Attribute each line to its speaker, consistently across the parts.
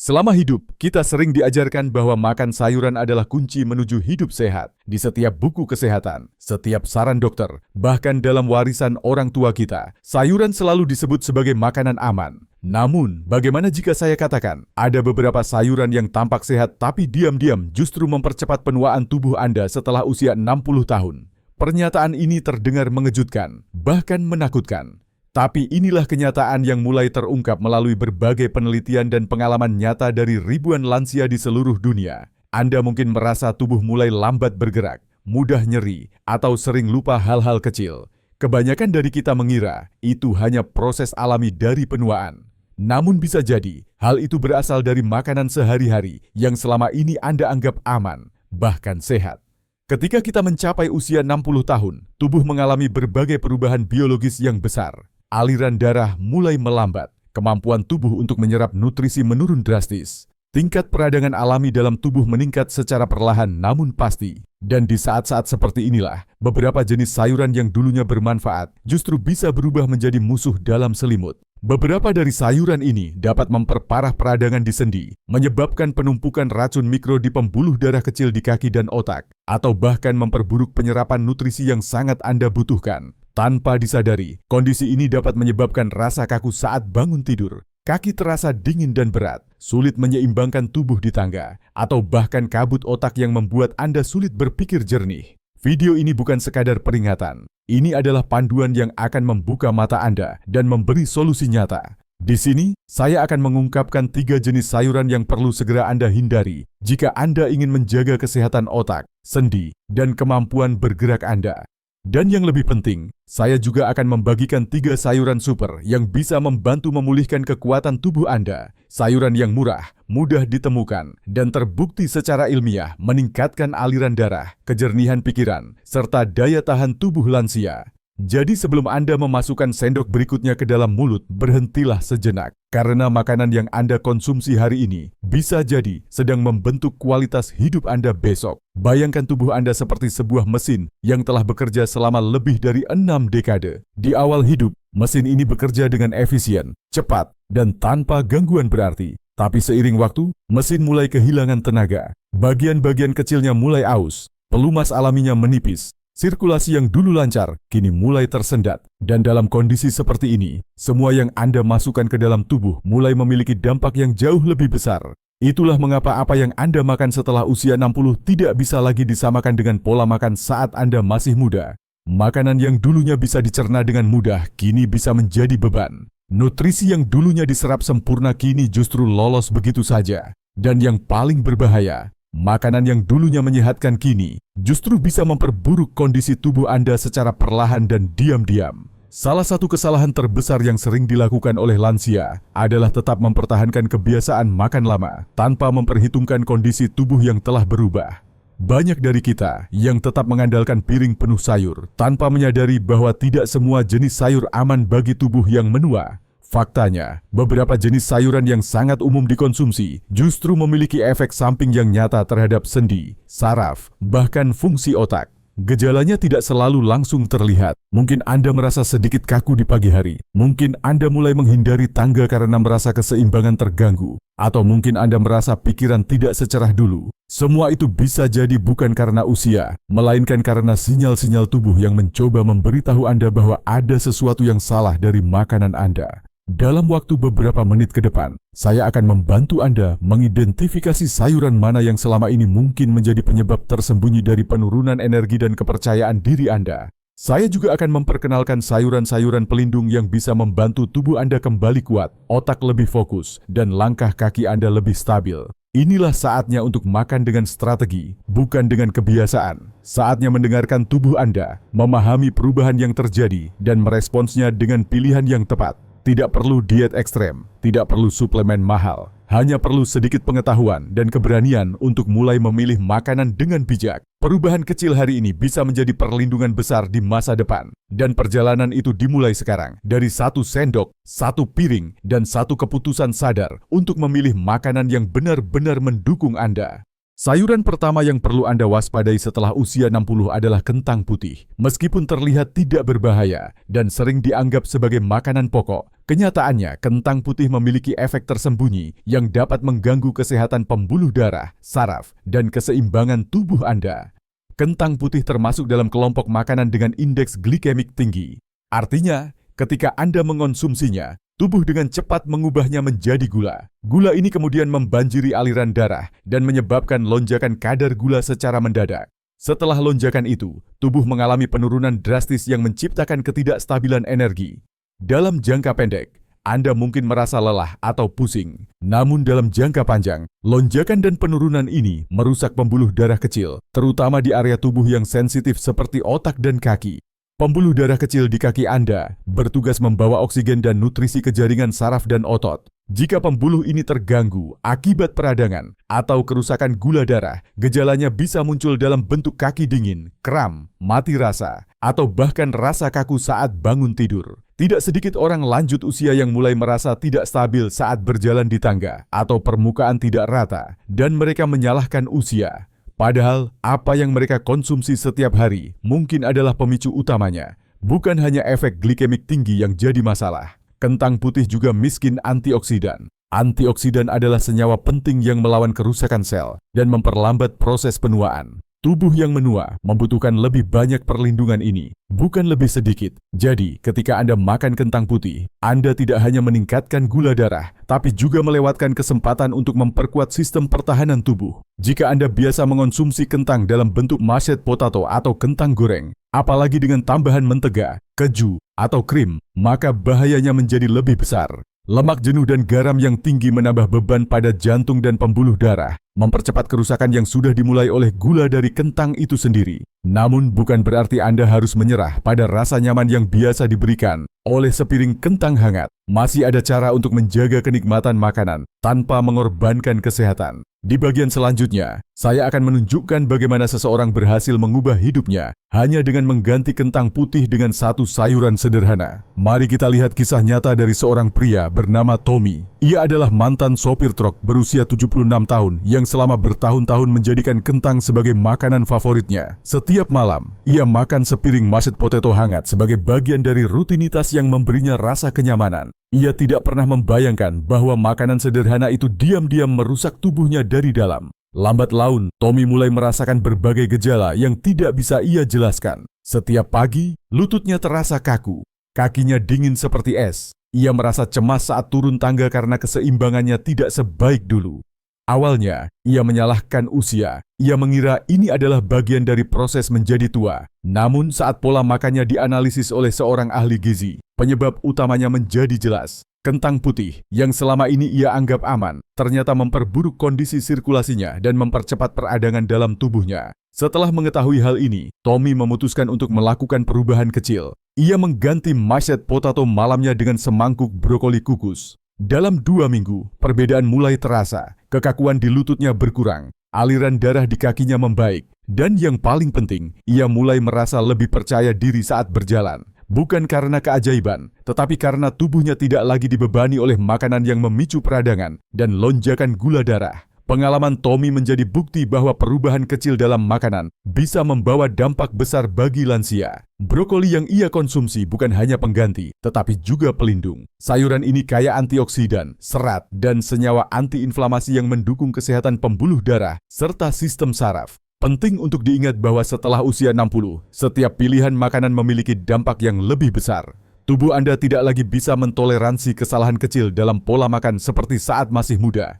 Speaker 1: Selama hidup, kita sering diajarkan bahwa makan sayuran adalah kunci menuju hidup sehat. Di setiap buku kesehatan, setiap saran dokter, bahkan dalam warisan orang tua kita, sayuran selalu disebut sebagai makanan aman. Namun, bagaimana jika saya katakan, ada beberapa sayuran yang tampak sehat tapi diam-diam justru mempercepat penuaan tubuh Anda setelah usia 60 tahun? Pernyataan ini terdengar mengejutkan, bahkan menakutkan. Tapi inilah kenyataan yang mulai terungkap melalui berbagai penelitian dan pengalaman nyata dari ribuan lansia di seluruh dunia. Anda mungkin merasa tubuh mulai lambat bergerak, mudah nyeri, atau sering lupa hal-hal kecil. Kebanyakan dari kita mengira itu hanya proses alami dari penuaan. Namun bisa jadi, hal itu berasal dari makanan sehari-hari yang selama ini Anda anggap aman, bahkan sehat. Ketika kita mencapai usia 60 tahun, tubuh mengalami berbagai perubahan biologis yang besar. Aliran darah mulai melambat, kemampuan tubuh untuk menyerap nutrisi menurun drastis. Tingkat peradangan alami dalam tubuh meningkat secara perlahan namun pasti. Dan di saat-saat seperti inilah, beberapa jenis sayuran yang dulunya bermanfaat justru bisa berubah menjadi musuh dalam selimut. Beberapa dari sayuran ini dapat memperparah peradangan di sendi, menyebabkan penumpukan racun mikro di pembuluh darah kecil di kaki dan otak, atau bahkan memperburuk penyerapan nutrisi yang sangat Anda butuhkan. Tanpa disadari, kondisi ini dapat menyebabkan rasa kaku saat bangun tidur, kaki terasa dingin dan berat, sulit menyeimbangkan tubuh di tangga, atau bahkan kabut otak yang membuat Anda sulit berpikir jernih. Video ini bukan sekadar peringatan. Ini adalah panduan yang akan membuka mata Anda dan memberi solusi nyata. Di sini, saya akan mengungkapkan 3 jenis sayuran yang perlu segera Anda hindari jika Anda ingin menjaga kesehatan otak, sendi, dan kemampuan bergerak Anda. Dan yang lebih penting, saya juga akan membagikan 3 sayuran super yang bisa membantu memulihkan kekuatan tubuh Anda. Sayuran yang murah, mudah ditemukan, dan terbukti secara ilmiah meningkatkan aliran darah, kejernihan pikiran, serta daya tahan tubuh lansia. Jadi sebelum Anda memasukkan sendok berikutnya ke dalam mulut, berhentilah sejenak. Karena makanan yang Anda konsumsi hari ini bisa jadi sedang membentuk kualitas hidup Anda besok. Bayangkan tubuh Anda seperti sebuah mesin yang telah bekerja selama lebih dari 6 dekade. Di awal hidup, mesin ini bekerja dengan efisien, cepat, dan tanpa gangguan berarti. Tapi seiring waktu, mesin mulai kehilangan tenaga. Bagian-bagian kecilnya mulai aus, pelumas alaminya menipis. Sirkulasi yang dulu lancar, kini mulai tersendat. Dan dalam kondisi seperti ini, semua yang Anda masukkan ke dalam tubuh mulai memiliki dampak yang jauh lebih besar. Itulah mengapa apa yang Anda makan setelah usia 60 tidak bisa lagi disamakan dengan pola makan saat Anda masih muda. Makanan yang dulunya bisa dicerna dengan mudah, kini bisa menjadi beban. Nutrisi yang dulunya diserap sempurna kini justru lolos begitu saja. Dan yang paling berbahaya, makanan yang dulunya menyehatkan kini justru bisa memperburuk kondisi tubuh Anda secara perlahan dan diam-diam. Salah satu kesalahan terbesar yang sering dilakukan oleh lansia adalah tetap mempertahankan kebiasaan makan lama tanpa memperhitungkan kondisi tubuh yang telah berubah. Banyak dari kita yang tetap mengandalkan piring penuh sayur tanpa menyadari bahwa tidak semua jenis sayur aman bagi tubuh yang menua. Faktanya, beberapa jenis sayuran yang sangat umum dikonsumsi justru memiliki efek samping yang nyata terhadap sendi, saraf, bahkan fungsi otak. Gejalanya tidak selalu langsung terlihat. Mungkin Anda merasa sedikit kaku di pagi hari. Mungkin Anda mulai menghindari tangga karena merasa keseimbangan terganggu. Atau mungkin Anda merasa pikiran tidak secerah dulu. Semua itu bisa jadi bukan karena usia, melainkan karena sinyal-sinyal tubuh yang mencoba memberitahu Anda bahwa ada sesuatu yang salah dari makanan Anda. Dalam waktu beberapa menit ke depan, saya akan membantu Anda mengidentifikasi sayuran mana yang selama ini mungkin menjadi penyebab tersembunyi dari penurunan energi dan kepercayaan diri Anda. Saya juga akan memperkenalkan sayuran-sayuran pelindung yang bisa membantu tubuh Anda kembali kuat, otak lebih fokus, dan langkah kaki Anda lebih stabil. Inilah saatnya untuk makan dengan strategi, bukan dengan kebiasaan. Saatnya mendengarkan tubuh Anda, memahami perubahan yang terjadi, dan meresponsnya dengan pilihan yang tepat. Tidak perlu diet ekstrem, tidak perlu suplemen mahal. Hanya perlu sedikit pengetahuan dan keberanian untuk mulai memilih makanan dengan bijak. Perubahan kecil hari ini bisa menjadi perlindungan besar di masa depan. Dan perjalanan itu dimulai sekarang dari 1 sendok, 1 piring, dan 1 keputusan sadar untuk memilih makanan yang benar-benar mendukung Anda. Sayuran pertama yang perlu Anda waspadai setelah usia 60 adalah kentang putih. Meskipun terlihat tidak berbahaya dan sering dianggap sebagai makanan pokok, kenyataannya kentang putih memiliki efek tersembunyi yang dapat mengganggu kesehatan pembuluh darah, saraf, dan keseimbangan tubuh Anda. Kentang putih termasuk dalam kelompok makanan dengan indeks glikemik tinggi. Artinya, ketika Anda mengonsumsinya, tubuh dengan cepat mengubahnya menjadi gula. Gula ini kemudian membanjiri aliran darah dan menyebabkan lonjakan kadar gula secara mendadak. Setelah lonjakan itu, tubuh mengalami penurunan drastis yang menciptakan ketidakstabilan energi. Dalam jangka pendek, Anda mungkin merasa lelah atau pusing. Namun dalam jangka panjang, lonjakan dan penurunan ini merusak pembuluh darah kecil, terutama di area tubuh yang sensitif seperti otak dan kaki. Pembuluh darah kecil di kaki Anda bertugas membawa oksigen dan nutrisi ke jaringan saraf dan otot. Jika pembuluh ini terganggu akibat peradangan atau kerusakan gula darah, gejalanya bisa muncul dalam bentuk kaki dingin, kram, mati rasa, atau bahkan rasa kaku saat bangun tidur. Tidak sedikit orang lanjut usia yang mulai merasa tidak stabil saat berjalan di tangga atau permukaan tidak rata, dan mereka menyalahkan usia. Padahal, apa yang mereka konsumsi setiap hari mungkin adalah pemicu utamanya. Bukan hanya efek glikemik tinggi yang jadi masalah. Kentang putih juga miskin antioksidan. Antioksidan adalah senyawa penting yang melawan kerusakan sel dan memperlambat proses penuaan. Tubuh yang menua membutuhkan lebih banyak perlindungan ini, bukan lebih sedikit. Jadi, ketika Anda makan kentang putih, Anda tidak hanya meningkatkan gula darah, tapi juga melewatkan kesempatan untuk memperkuat sistem pertahanan tubuh. Jika Anda biasa mengonsumsi kentang dalam bentuk mashed potato atau kentang goreng, apalagi dengan tambahan mentega, keju, atau krim, maka bahayanya menjadi lebih besar. Lemak jenuh dan garam yang tinggi menambah beban pada jantung dan pembuluh darah, mempercepat kerusakan yang sudah dimulai oleh gula dari kentang itu sendiri. Namun bukan berarti Anda harus menyerah pada rasa nyaman yang biasa diberikan oleh sepiring kentang hangat. Masih ada cara untuk menjaga kenikmatan makanan tanpa mengorbankan kesehatan. Di bagian selanjutnya, saya akan menunjukkan bagaimana seseorang berhasil mengubah hidupnya hanya dengan mengganti kentang putih dengan satu sayuran sederhana. Mari kita lihat kisah nyata dari seorang pria bernama Tommy. Ia adalah mantan sopir truk berusia 76 tahun yang selama bertahun-tahun menjadikan kentang sebagai makanan favoritnya. Setiap malam, ia makan sepiring mashed potato hangat sebagai bagian dari rutinitas yang memberinya rasa kenyamanan. Ia tidak pernah membayangkan bahwa makanan sederhana itu diam-diam merusak tubuhnya dari dalam. Lambat laun, Tommy mulai merasakan berbagai gejala yang tidak bisa ia jelaskan. Setiap pagi, lututnya terasa kaku, kakinya dingin seperti es. Ia merasa cemas saat turun tangga karena keseimbangannya tidak sebaik dulu. Awalnya, ia menyalahkan usia. Ia mengira ini adalah bagian dari proses menjadi tua. Namun saat pola makannya dianalisis oleh seorang ahli gizi, penyebab utamanya menjadi jelas. Kentang putih, yang selama ini ia anggap aman, ternyata memperburuk kondisi sirkulasinya dan mempercepat peradangan dalam tubuhnya. Setelah mengetahui hal ini, Tommy memutuskan untuk melakukan perubahan kecil. Ia mengganti mashed potato malamnya dengan semangkuk brokoli kukus. Dalam 2 minggu, perbedaan mulai terasa. Kekakuan di lututnya berkurang, aliran darah di kakinya membaik, dan yang paling penting, ia mulai merasa lebih percaya diri saat berjalan. Bukan karena keajaiban, tetapi karena tubuhnya tidak lagi dibebani oleh makanan yang memicu peradangan dan lonjakan gula darah. Pengalaman Tommy menjadi bukti bahwa perubahan kecil dalam makanan bisa membawa dampak besar bagi lansia. Brokoli yang ia konsumsi bukan hanya pengganti, tetapi juga pelindung. Sayuran ini kaya antioksidan, serat, dan senyawa antiinflamasi yang mendukung kesehatan pembuluh darah serta sistem saraf. Penting untuk diingat bahwa setelah usia 60, setiap pilihan makanan memiliki dampak yang lebih besar. Tubuh Anda tidak lagi bisa mentoleransi kesalahan kecil dalam pola makan seperti saat masih muda.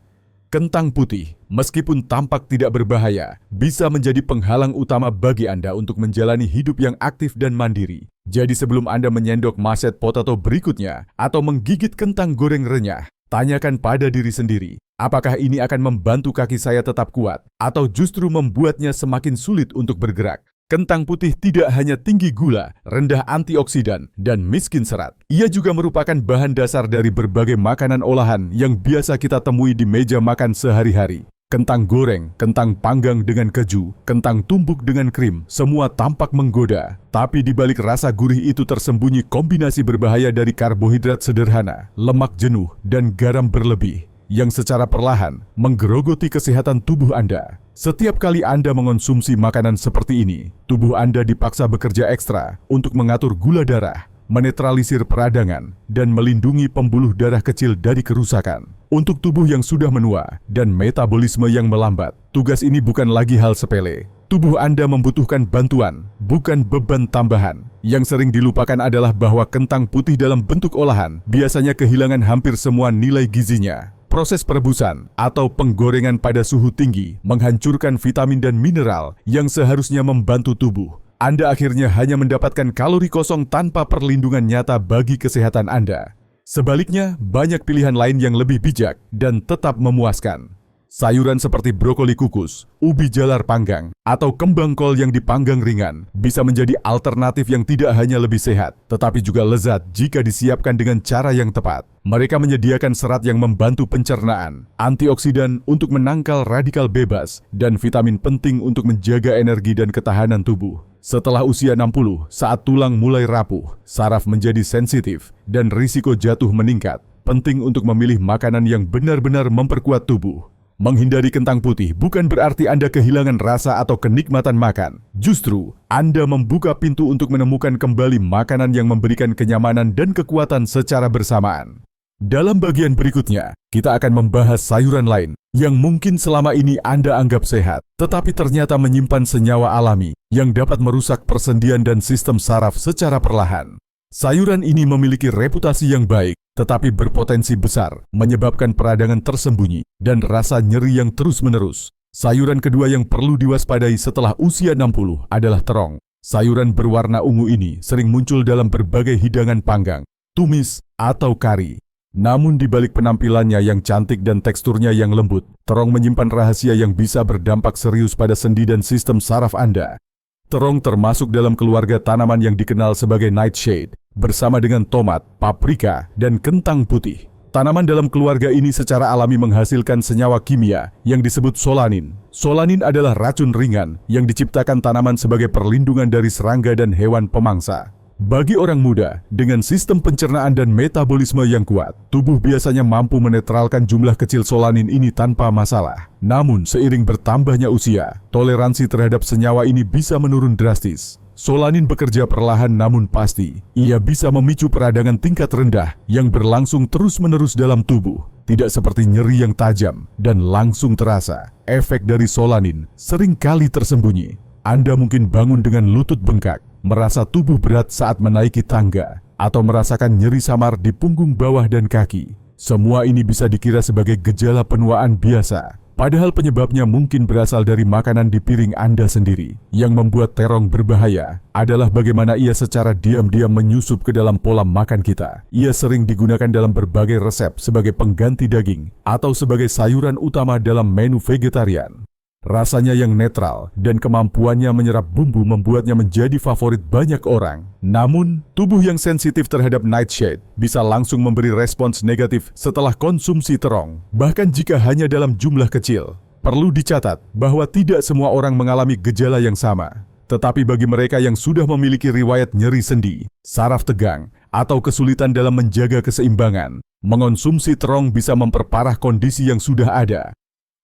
Speaker 1: Kentang putih, meskipun tampak tidak berbahaya, bisa menjadi penghalang utama bagi Anda untuk menjalani hidup yang aktif dan mandiri. Jadi sebelum Anda menyendok mashed potato berikutnya atau menggigit kentang goreng renyah, tanyakan pada diri sendiri, apakah ini akan membantu kaki saya tetap kuat atau justru membuatnya semakin sulit untuk bergerak? Kentang putih tidak hanya tinggi gula, rendah antioksidan, dan miskin serat. Ia juga merupakan bahan dasar dari berbagai makanan olahan yang biasa kita temui di meja makan sehari-hari. Kentang goreng, kentang panggang dengan keju, kentang tumbuk dengan krim, semua tampak menggoda. Tapi di balik rasa gurih itu tersembunyi kombinasi berbahaya dari karbohidrat sederhana, lemak jenuh, dan garam berlebih, yang secara perlahan menggerogoti kesehatan tubuh Anda. Setiap kali Anda mengonsumsi makanan seperti ini, tubuh Anda dipaksa bekerja ekstra untuk mengatur gula darah, menetralisir peradangan, dan melindungi pembuluh darah kecil dari kerusakan. Untuk tubuh yang sudah menua dan metabolisme yang melambat, tugas ini bukan lagi hal sepele. Tubuh Anda membutuhkan bantuan, bukan beban tambahan. Yang sering dilupakan adalah bahwa kentang putih dalam bentuk olahan biasanya kehilangan hampir semua nilai gizinya. Proses perebusan atau penggorengan pada suhu tinggi menghancurkan vitamin dan mineral yang seharusnya membantu tubuh. Anda akhirnya hanya mendapatkan kalori kosong tanpa perlindungan nyata bagi kesehatan Anda. Sebaliknya, banyak pilihan lain yang lebih bijak dan tetap memuaskan. Sayuran seperti brokoli kukus, ubi jalar panggang, atau kembang kol yang dipanggang ringan bisa menjadi alternatif yang tidak hanya lebih sehat, tetapi juga lezat jika disiapkan dengan cara yang tepat. Mereka menyediakan serat yang membantu pencernaan, antioksidan untuk menangkal radikal bebas, dan vitamin penting untuk menjaga energi dan ketahanan tubuh. Setelah usia 60, saat tulang mulai rapuh, saraf menjadi sensitif, dan risiko jatuh meningkat, penting untuk memilih makanan yang benar-benar memperkuat tubuh. Menghindari kentang putih bukan berarti Anda kehilangan rasa atau kenikmatan makan. Justru, Anda membuka pintu untuk menemukan kembali makanan yang memberikan kenyamanan dan kekuatan secara bersamaan. Dalam bagian berikutnya, kita akan membahas sayuran lain yang mungkin selama ini Anda anggap sehat, tetapi ternyata menyimpan senyawa alami yang dapat merusak persendian dan sistem saraf secara perlahan. Sayuran ini memiliki reputasi yang baik, tetapi berpotensi besar menyebabkan peradangan tersembunyi dan rasa nyeri yang terus-menerus. Sayuran kedua yang perlu diwaspadai setelah usia 60 adalah terong. Sayuran berwarna ungu ini sering muncul dalam berbagai hidangan panggang, tumis, atau kari. Namun di balik penampilannya yang cantik dan teksturnya yang lembut, terong menyimpan rahasia yang bisa berdampak serius pada sendi dan sistem saraf Anda. Terong termasuk dalam keluarga tanaman yang dikenal sebagai nightshade, bersama dengan tomat, paprika, dan kentang putih. Tanaman dalam keluarga ini secara alami menghasilkan senyawa kimia yang disebut solanin. Solanin adalah racun ringan yang diciptakan tanaman sebagai perlindungan dari serangga dan hewan pemangsa. Bagi orang muda, dengan sistem pencernaan dan metabolisme yang kuat, tubuh biasanya mampu menetralkan jumlah kecil solanin ini tanpa masalah. Namun, seiring bertambahnya usia, toleransi terhadap senyawa ini bisa menurun drastis. Solanin bekerja perlahan namun pasti. Ia bisa memicu peradangan tingkat rendah yang berlangsung terus-menerus dalam tubuh. Tidak seperti nyeri yang tajam dan langsung terasa. Efek dari solanin seringkali tersembunyi. Anda mungkin bangun dengan lutut bengkak, merasa tubuh berat saat menaiki tangga, atau merasakan nyeri samar di punggung bawah dan kaki. Semua ini bisa dikira sebagai gejala penuaan biasa. Padahal penyebabnya mungkin berasal dari makanan di piring Anda sendiri. Yang membuat terong berbahaya adalah bagaimana ia secara diam-diam menyusup ke dalam pola makan kita. Ia sering digunakan dalam berbagai resep sebagai pengganti daging atau sebagai sayuran utama dalam menu vegetarian. Rasanya yang netral dan kemampuannya menyerap bumbu membuatnya menjadi favorit banyak orang. Namun, tubuh yang sensitif terhadap nightshade bisa langsung memberi respons negatif setelah konsumsi terong, bahkan jika hanya dalam jumlah kecil. Perlu dicatat bahwa tidak semua orang mengalami gejala yang sama. Tetapi bagi mereka yang sudah memiliki riwayat nyeri sendi, saraf tegang, atau kesulitan dalam menjaga keseimbangan, mengonsumsi terong bisa memperparah kondisi yang sudah ada.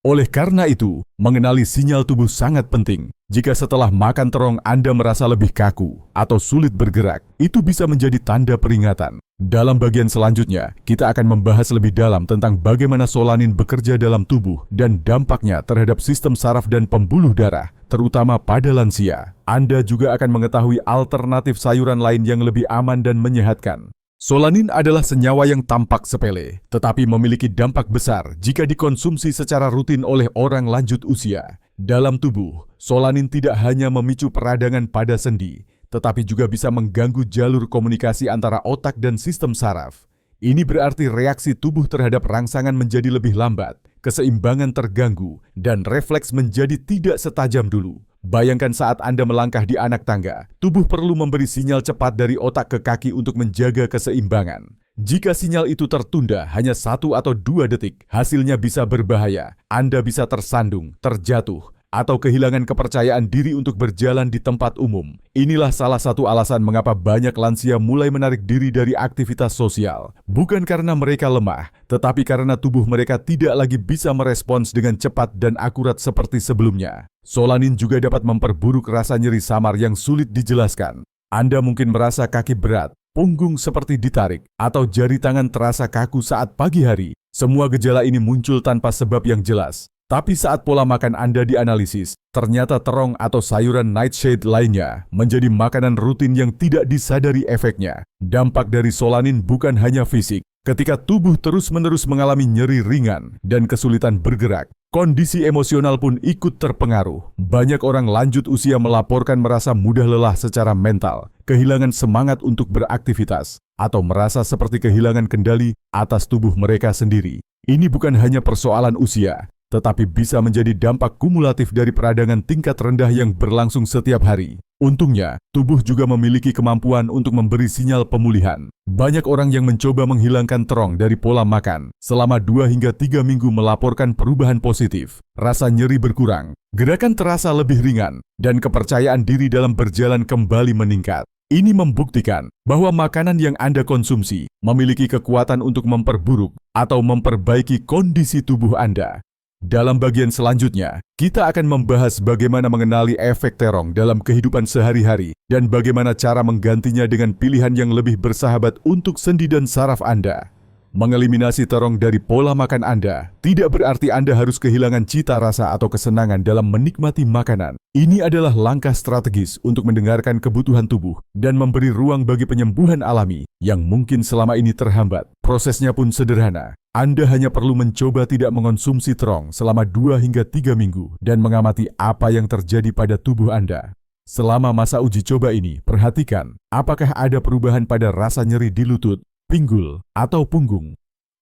Speaker 1: Oleh karena itu, mengenali sinyal tubuh sangat penting. Jika setelah makan terong Anda merasa lebih kaku atau sulit bergerak, itu bisa menjadi tanda peringatan. Dalam bagian selanjutnya, kita akan membahas lebih dalam tentang bagaimana solanin bekerja dalam tubuh dan dampaknya terhadap sistem saraf dan pembuluh darah, terutama pada lansia. Anda juga akan mengetahui alternatif sayuran lain yang lebih aman dan menyehatkan. Solanin adalah senyawa yang tampak sepele, tetapi memiliki dampak besar jika dikonsumsi secara rutin oleh orang lanjut usia. Dalam tubuh, solanin tidak hanya memicu peradangan pada sendi, tetapi juga bisa mengganggu jalur komunikasi antara otak dan sistem saraf. Ini berarti reaksi tubuh terhadap rangsangan menjadi lebih lambat, keseimbangan terganggu, dan refleks menjadi tidak setajam dulu. Bayangkan saat Anda melangkah di anak tangga, tubuh perlu memberi sinyal cepat dari otak ke kaki untuk menjaga keseimbangan. Jika sinyal itu tertunda hanya 1 atau 2 detik, hasilnya bisa berbahaya. Anda bisa tersandung, terjatuh, atau kehilangan kepercayaan diri untuk berjalan di tempat umum. Inilah salah satu alasan mengapa banyak lansia mulai menarik diri dari aktivitas sosial. Bukan karena mereka lemah, tetapi karena tubuh mereka tidak lagi bisa merespons dengan cepat dan akurat seperti sebelumnya. Solanin juga dapat memperburuk rasa nyeri samar yang sulit dijelaskan. Anda mungkin merasa kaki berat, punggung seperti ditarik, atau jari tangan terasa kaku saat pagi hari. Semua gejala ini muncul tanpa sebab yang jelas. Tapi saat pola makan Anda dianalisis, ternyata terong atau sayuran nightshade lainnya menjadi makanan rutin yang tidak disadari efeknya. Dampak dari solanin bukan hanya fisik. Ketika tubuh terus-menerus mengalami nyeri ringan dan kesulitan bergerak, kondisi emosional pun ikut terpengaruh. Banyak orang lanjut usia melaporkan merasa mudah lelah secara mental, kehilangan semangat untuk beraktivitas, atau merasa seperti kehilangan kendali atas tubuh mereka sendiri. Ini bukan hanya persoalan usia, tetapi bisa menjadi dampak kumulatif dari peradangan tingkat rendah yang berlangsung setiap hari. Untungnya, tubuh juga memiliki kemampuan untuk memberi sinyal pemulihan. Banyak orang yang mencoba menghilangkan terong dari pola makan selama 2 hingga 3 minggu melaporkan perubahan positif. Rasa nyeri berkurang, gerakan terasa lebih ringan, dan kepercayaan diri dalam berjalan kembali meningkat. Ini membuktikan bahwa makanan yang Anda konsumsi memiliki kekuatan untuk memperburuk atau memperbaiki kondisi tubuh Anda. Dalam bagian selanjutnya, kita akan membahas bagaimana mengenali efek terong dalam kehidupan sehari-hari dan bagaimana cara menggantinya dengan pilihan yang lebih bersahabat untuk sendi dan saraf Anda. Mengeliminasi terong dari pola makan Anda tidak berarti Anda harus kehilangan cita rasa atau kesenangan dalam menikmati makanan. Ini adalah langkah strategis untuk mendengarkan kebutuhan tubuh dan memberi ruang bagi penyembuhan alami yang mungkin selama ini terhambat. Prosesnya pun sederhana. Anda hanya perlu mencoba tidak mengonsumsi terong selama 2 hingga 3 minggu dan mengamati apa yang terjadi pada tubuh Anda. Selama masa uji coba ini, perhatikan apakah ada perubahan pada rasa nyeri di lutut, pinggul, atau punggung.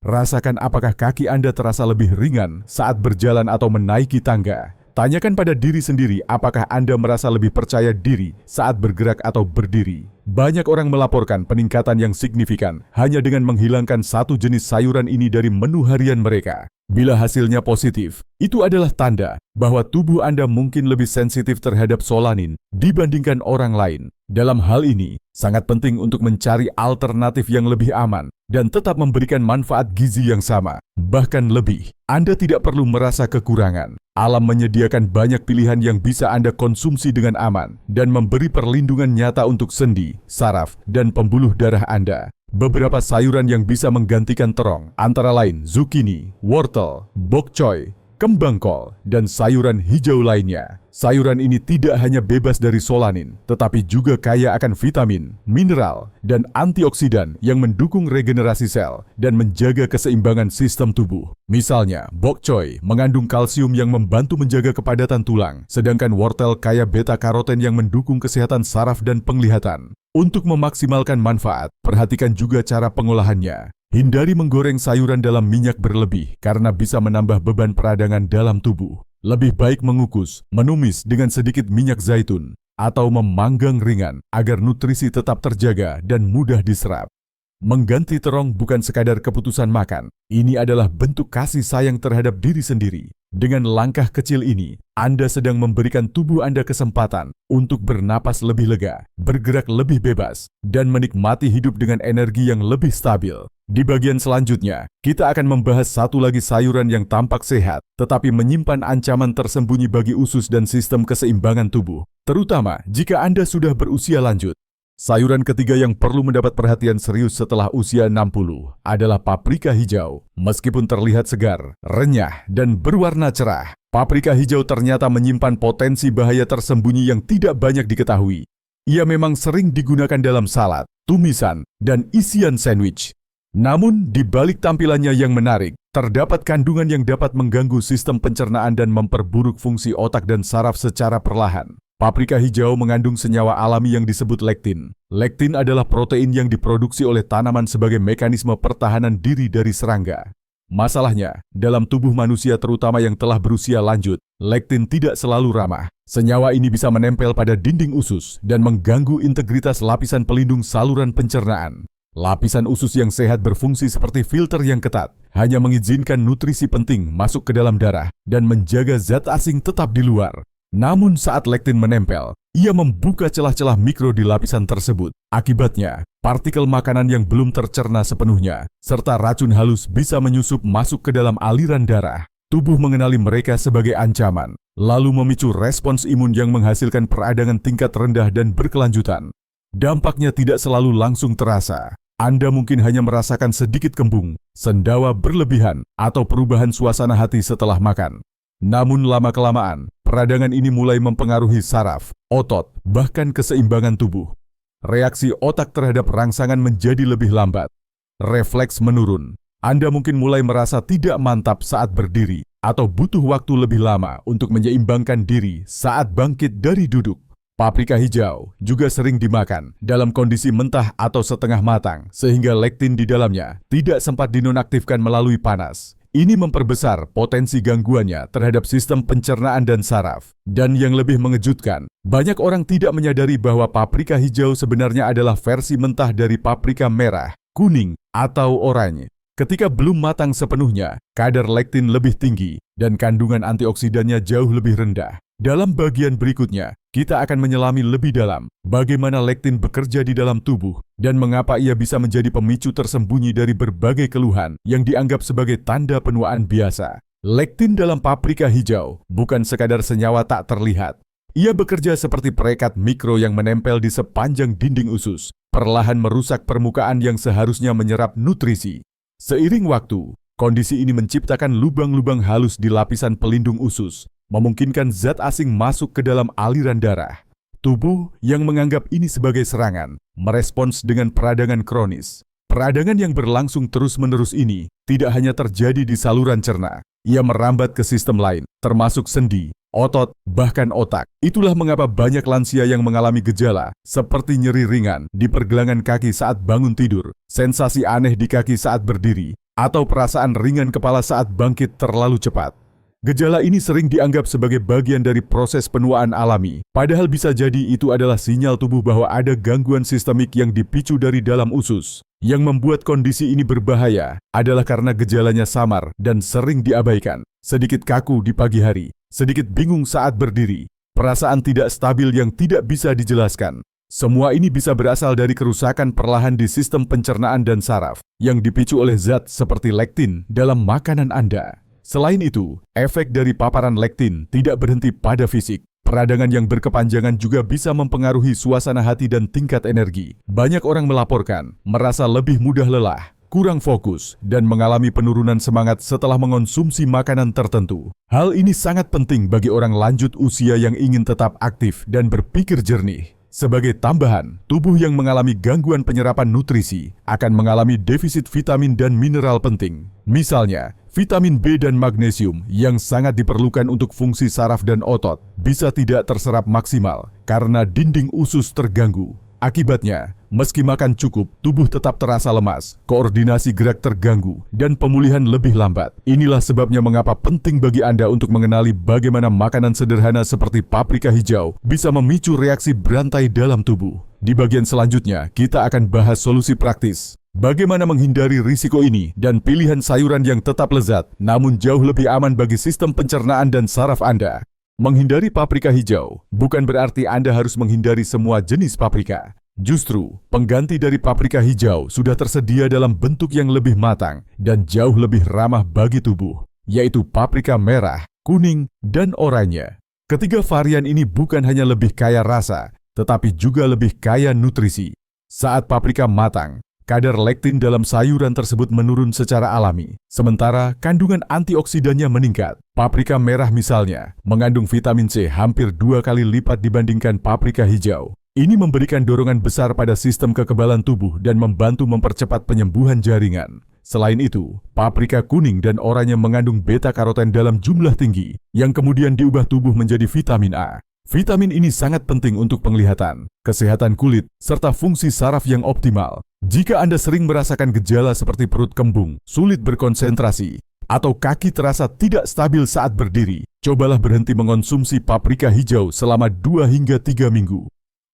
Speaker 1: Rasakan apakah kaki Anda terasa lebih ringan saat berjalan atau menaiki tangga. Tanyakan pada diri sendiri apakah Anda merasa lebih percaya diri saat bergerak atau berdiri. Banyak orang melaporkan peningkatan yang signifikan hanya dengan menghilangkan satu jenis sayuran ini dari menu harian mereka. Bila hasilnya positif, itu adalah tanda bahwa tubuh Anda mungkin lebih sensitif terhadap solanin dibandingkan orang lain. Dalam hal ini, sangat penting untuk mencari alternatif yang lebih aman dan tetap memberikan manfaat gizi yang sama. Bahkan lebih, Anda tidak perlu merasa kekurangan. Alam menyediakan banyak pilihan yang bisa Anda konsumsi dengan aman dan memberi perlindungan nyata untuk sendi, saraf, dan pembuluh darah Anda. Beberapa sayuran yang bisa menggantikan terong antara lain zucchini, wortel, bok choy, kembang kol, dan sayuran hijau lainnya. Sayuran ini tidak hanya bebas dari solanin, tetapi juga kaya akan vitamin, mineral, dan antioksidan yang mendukung regenerasi sel dan menjaga keseimbangan sistem tubuh. Misalnya, bok choy mengandung kalsium yang membantu menjaga kepadatan tulang, sedangkan wortel kaya beta-karoten yang mendukung kesehatan saraf dan penglihatan. Untuk memaksimalkan manfaat, perhatikan juga cara pengolahannya. Hindari menggoreng sayuran dalam minyak berlebih karena bisa menambah beban peradangan dalam tubuh. Lebih baik mengukus, menumis dengan sedikit minyak zaitun, atau memanggang ringan agar nutrisi tetap terjaga dan mudah diserap. Mengganti terong bukan sekadar keputusan makan, ini adalah bentuk kasih sayang terhadap diri sendiri. Dengan langkah kecil ini, Anda sedang memberikan tubuh Anda kesempatan untuk bernapas lebih lega, bergerak lebih bebas, dan menikmati hidup dengan energi yang lebih stabil. Di bagian selanjutnya, kita akan membahas satu lagi sayuran yang tampak sehat, tetapi menyimpan ancaman tersembunyi bagi usus dan sistem keseimbangan tubuh, terutama jika Anda sudah berusia lanjut. Sayuran ketiga yang perlu mendapat perhatian serius setelah usia 60 adalah paprika hijau. Meskipun terlihat segar, renyah, dan berwarna cerah, paprika hijau ternyata menyimpan potensi bahaya tersembunyi yang tidak banyak diketahui. Ia memang sering digunakan dalam salad, tumisan, dan isian sandwich. Namun, di balik tampilannya yang menarik, terdapat kandungan yang dapat mengganggu sistem pencernaan dan memperburuk fungsi otak dan saraf secara perlahan. Paprika hijau mengandung senyawa alami yang disebut lektin. Lektin adalah protein yang diproduksi oleh tanaman sebagai mekanisme pertahanan diri dari serangga. Masalahnya, dalam tubuh manusia terutama yang telah berusia lanjut, lektin tidak selalu ramah. Senyawa ini bisa menempel pada dinding usus dan mengganggu integritas lapisan pelindung saluran pencernaan. Lapisan usus yang sehat berfungsi seperti filter yang ketat, hanya mengizinkan nutrisi penting masuk ke dalam darah dan menjaga zat asing tetap di luar. Namun saat lektin menempel, ia membuka celah-celah mikro di lapisan tersebut. Akibatnya, partikel makanan yang belum tercerna sepenuhnya, serta racun halus bisa menyusup masuk ke dalam aliran darah. Tubuh mengenali mereka sebagai ancaman, lalu memicu respons imun yang menghasilkan peradangan tingkat rendah dan berkelanjutan. Dampaknya tidak selalu langsung terasa. Anda mungkin hanya merasakan sedikit kembung, sendawa berlebihan, atau perubahan suasana hati setelah makan. Namun lama-kelamaan, peradangan ini mulai mempengaruhi saraf, otot, bahkan keseimbangan tubuh. Reaksi otak terhadap rangsangan menjadi lebih lambat. Refleks menurun. Anda mungkin mulai merasa tidak mantap saat berdiri, atau butuh waktu lebih lama untuk menyeimbangkan diri saat bangkit dari duduk. Paprika hijau juga sering dimakan dalam kondisi mentah atau setengah matang, sehingga lektin di dalamnya tidak sempat dinonaktifkan melalui panas. Ini memperbesar potensi gangguannya terhadap sistem pencernaan dan saraf. Dan yang lebih mengejutkan, banyak orang tidak menyadari bahwa paprika hijau sebenarnya adalah versi mentah dari paprika merah, kuning, atau oranye. Ketika belum matang sepenuhnya, kadar lektin lebih tinggi dan kandungan antioksidannya jauh lebih rendah. Dalam bagian berikutnya, kita akan menyelami lebih dalam bagaimana lektin bekerja di dalam tubuh dan mengapa ia bisa menjadi pemicu tersembunyi dari berbagai keluhan yang dianggap sebagai tanda penuaan biasa. Lektin dalam paprika hijau bukan sekadar senyawa tak terlihat. Ia bekerja seperti perekat mikro yang menempel di sepanjang dinding usus, perlahan merusak permukaan yang seharusnya menyerap nutrisi. Seiring waktu, kondisi ini menciptakan lubang-lubang halus di lapisan pelindung usus, memungkinkan zat asing masuk ke dalam aliran darah. Tubuh yang menganggap ini sebagai serangan, merespons dengan peradangan kronis. Peradangan yang berlangsung terus-menerus ini tidak hanya terjadi di saluran cerna, ia merambat ke sistem lain, termasuk sendi, otot, bahkan otak. Itulah mengapa banyak lansia yang mengalami gejala seperti nyeri ringan di pergelangan kaki saat bangun tidur, sensasi aneh di kaki saat berdiri, atau perasaan ringan kepala saat bangkit terlalu cepat. Gejala ini sering dianggap sebagai bagian dari proses penuaan alami, padahal bisa jadi itu adalah sinyal tubuh bahwa ada gangguan sistemik yang dipicu dari dalam usus. Yang membuat kondisi ini berbahaya adalah karena gejalanya samar dan sering diabaikan. Sedikit kaku di pagi hari, sedikit bingung saat berdiri, perasaan tidak stabil yang tidak bisa dijelaskan. Semua ini bisa berasal dari kerusakan perlahan di sistem pencernaan dan saraf yang dipicu oleh zat seperti lektin dalam makanan Anda. Selain itu, efek dari paparan lektin tidak berhenti pada fisik. Peradangan yang berkepanjangan juga bisa mempengaruhi suasana hati dan tingkat energi. Banyak orang melaporkan merasa lebih mudah lelah, kurang fokus, dan mengalami penurunan semangat setelah mengonsumsi makanan tertentu. Hal ini sangat penting bagi orang lanjut usia yang ingin tetap aktif dan berpikir jernih. Sebagai tambahan, tubuh yang mengalami gangguan penyerapan nutrisi akan mengalami defisit vitamin dan mineral penting. Misalnya, vitamin B dan magnesium yang sangat diperlukan untuk fungsi saraf dan otot bisa tidak terserap maksimal karena dinding usus terganggu. Akibatnya, meski makan cukup, tubuh tetap terasa lemas, koordinasi gerak terganggu, dan pemulihan lebih lambat. Inilah sebabnya mengapa penting bagi Anda untuk mengenali bagaimana makanan sederhana seperti paprika hijau bisa memicu reaksi berantai dalam tubuh. Di bagian selanjutnya, kita akan bahas solusi praktis. Bagaimana menghindari risiko ini dan pilihan sayuran yang tetap lezat, namun jauh lebih aman bagi sistem pencernaan dan saraf Anda. Menghindari paprika hijau bukan berarti Anda harus menghindari semua jenis paprika. Justru, pengganti dari paprika hijau sudah tersedia dalam bentuk yang lebih matang dan jauh lebih ramah bagi tubuh, yaitu paprika merah, kuning, dan oranye. Ketiga varian ini bukan hanya lebih kaya rasa, tetapi juga lebih kaya nutrisi. Saat paprika matang, kadar lektin dalam sayuran tersebut menurun secara alami, sementara kandungan antioksidannya meningkat. Paprika merah misalnya, mengandung vitamin C hampir 2 kali lipat dibandingkan paprika hijau. Ini memberikan dorongan besar pada sistem kekebalan tubuh dan membantu mempercepat penyembuhan jaringan. Selain itu, paprika kuning dan oranye mengandung beta-karoten dalam jumlah tinggi, yang kemudian diubah tubuh menjadi vitamin A. Vitamin ini sangat penting untuk penglihatan, kesehatan kulit, serta fungsi saraf yang optimal. Jika Anda sering merasakan gejala seperti perut kembung, sulit berkonsentrasi, atau kaki terasa tidak stabil saat berdiri, cobalah berhenti mengonsumsi paprika hijau selama 2 hingga 3 minggu.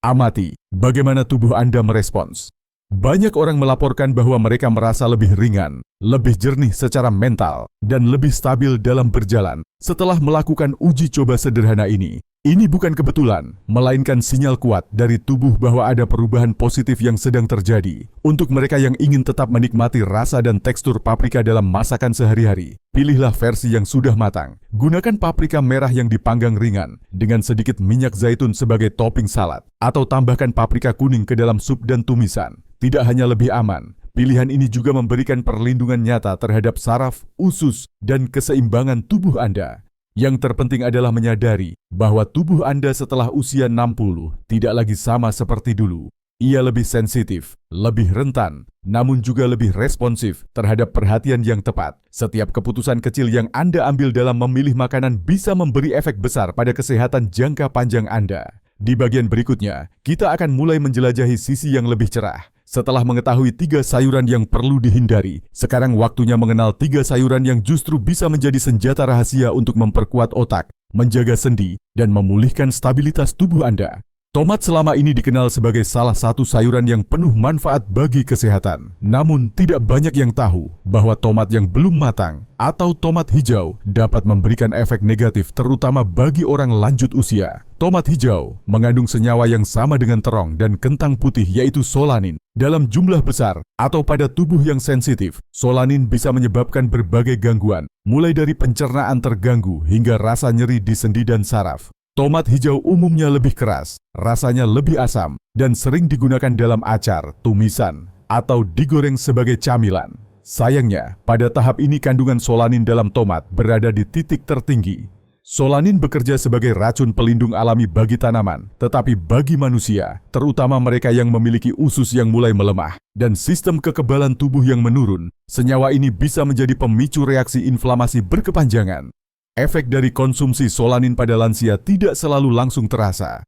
Speaker 1: Amati bagaimana tubuh Anda merespons. Banyak orang melaporkan bahwa mereka merasa lebih ringan, lebih jernih secara mental, dan lebih stabil dalam berjalan setelah melakukan uji coba sederhana ini. Ini bukan kebetulan, melainkan sinyal kuat dari tubuh bahwa ada perubahan positif yang sedang terjadi. Untuk mereka yang ingin tetap menikmati rasa dan tekstur paprika dalam masakan sehari-hari, pilihlah versi yang sudah matang. Gunakan paprika merah yang dipanggang ringan dengan sedikit minyak zaitun sebagai topping salad, atau tambahkan paprika kuning ke dalam sup dan tumisan. Tidak hanya lebih aman, pilihan ini juga memberikan perlindungan nyata terhadap saraf, usus, dan keseimbangan tubuh Anda. Yang terpenting adalah menyadari bahwa tubuh Anda setelah usia 60 tidak lagi sama seperti dulu. Ia lebih sensitif, lebih rentan, namun juga lebih responsif terhadap perhatian yang tepat. Setiap keputusan kecil yang Anda ambil dalam memilih makanan bisa memberi efek besar pada kesehatan jangka panjang Anda. Di bagian berikutnya, kita akan mulai menjelajahi sisi yang lebih cerah. Setelah mengetahui 3 sayuran yang perlu dihindari, sekarang waktunya mengenal 3 sayuran yang justru bisa menjadi senjata rahasia untuk memperkuat otak, menjaga sendi, dan memulihkan stabilitas tubuh Anda. Tomat selama ini dikenal sebagai salah satu sayuran yang penuh manfaat bagi kesehatan. Namun, tidak banyak yang tahu bahwa tomat yang belum matang atau tomat hijau dapat memberikan efek negatif terutama bagi orang lanjut usia. Tomat hijau mengandung senyawa yang sama dengan terong dan kentang putih yaitu solanin. Dalam jumlah besar atau pada tubuh yang sensitif, solanin bisa menyebabkan berbagai gangguan, mulai dari pencernaan terganggu hingga rasa nyeri di sendi dan saraf. Tomat hijau umumnya lebih keras, rasanya lebih asam, dan sering digunakan dalam acar, tumisan, atau digoreng sebagai camilan. Sayangnya, pada tahap ini kandungan solanin dalam tomat berada di titik tertinggi. Solanin bekerja sebagai racun pelindung alami bagi tanaman, tetapi bagi manusia, terutama mereka yang memiliki usus yang mulai melemah dan sistem kekebalan tubuh yang menurun, senyawa ini bisa menjadi pemicu reaksi inflamasi berkepanjangan. Efek dari konsumsi solanin pada lansia tidak selalu langsung terasa.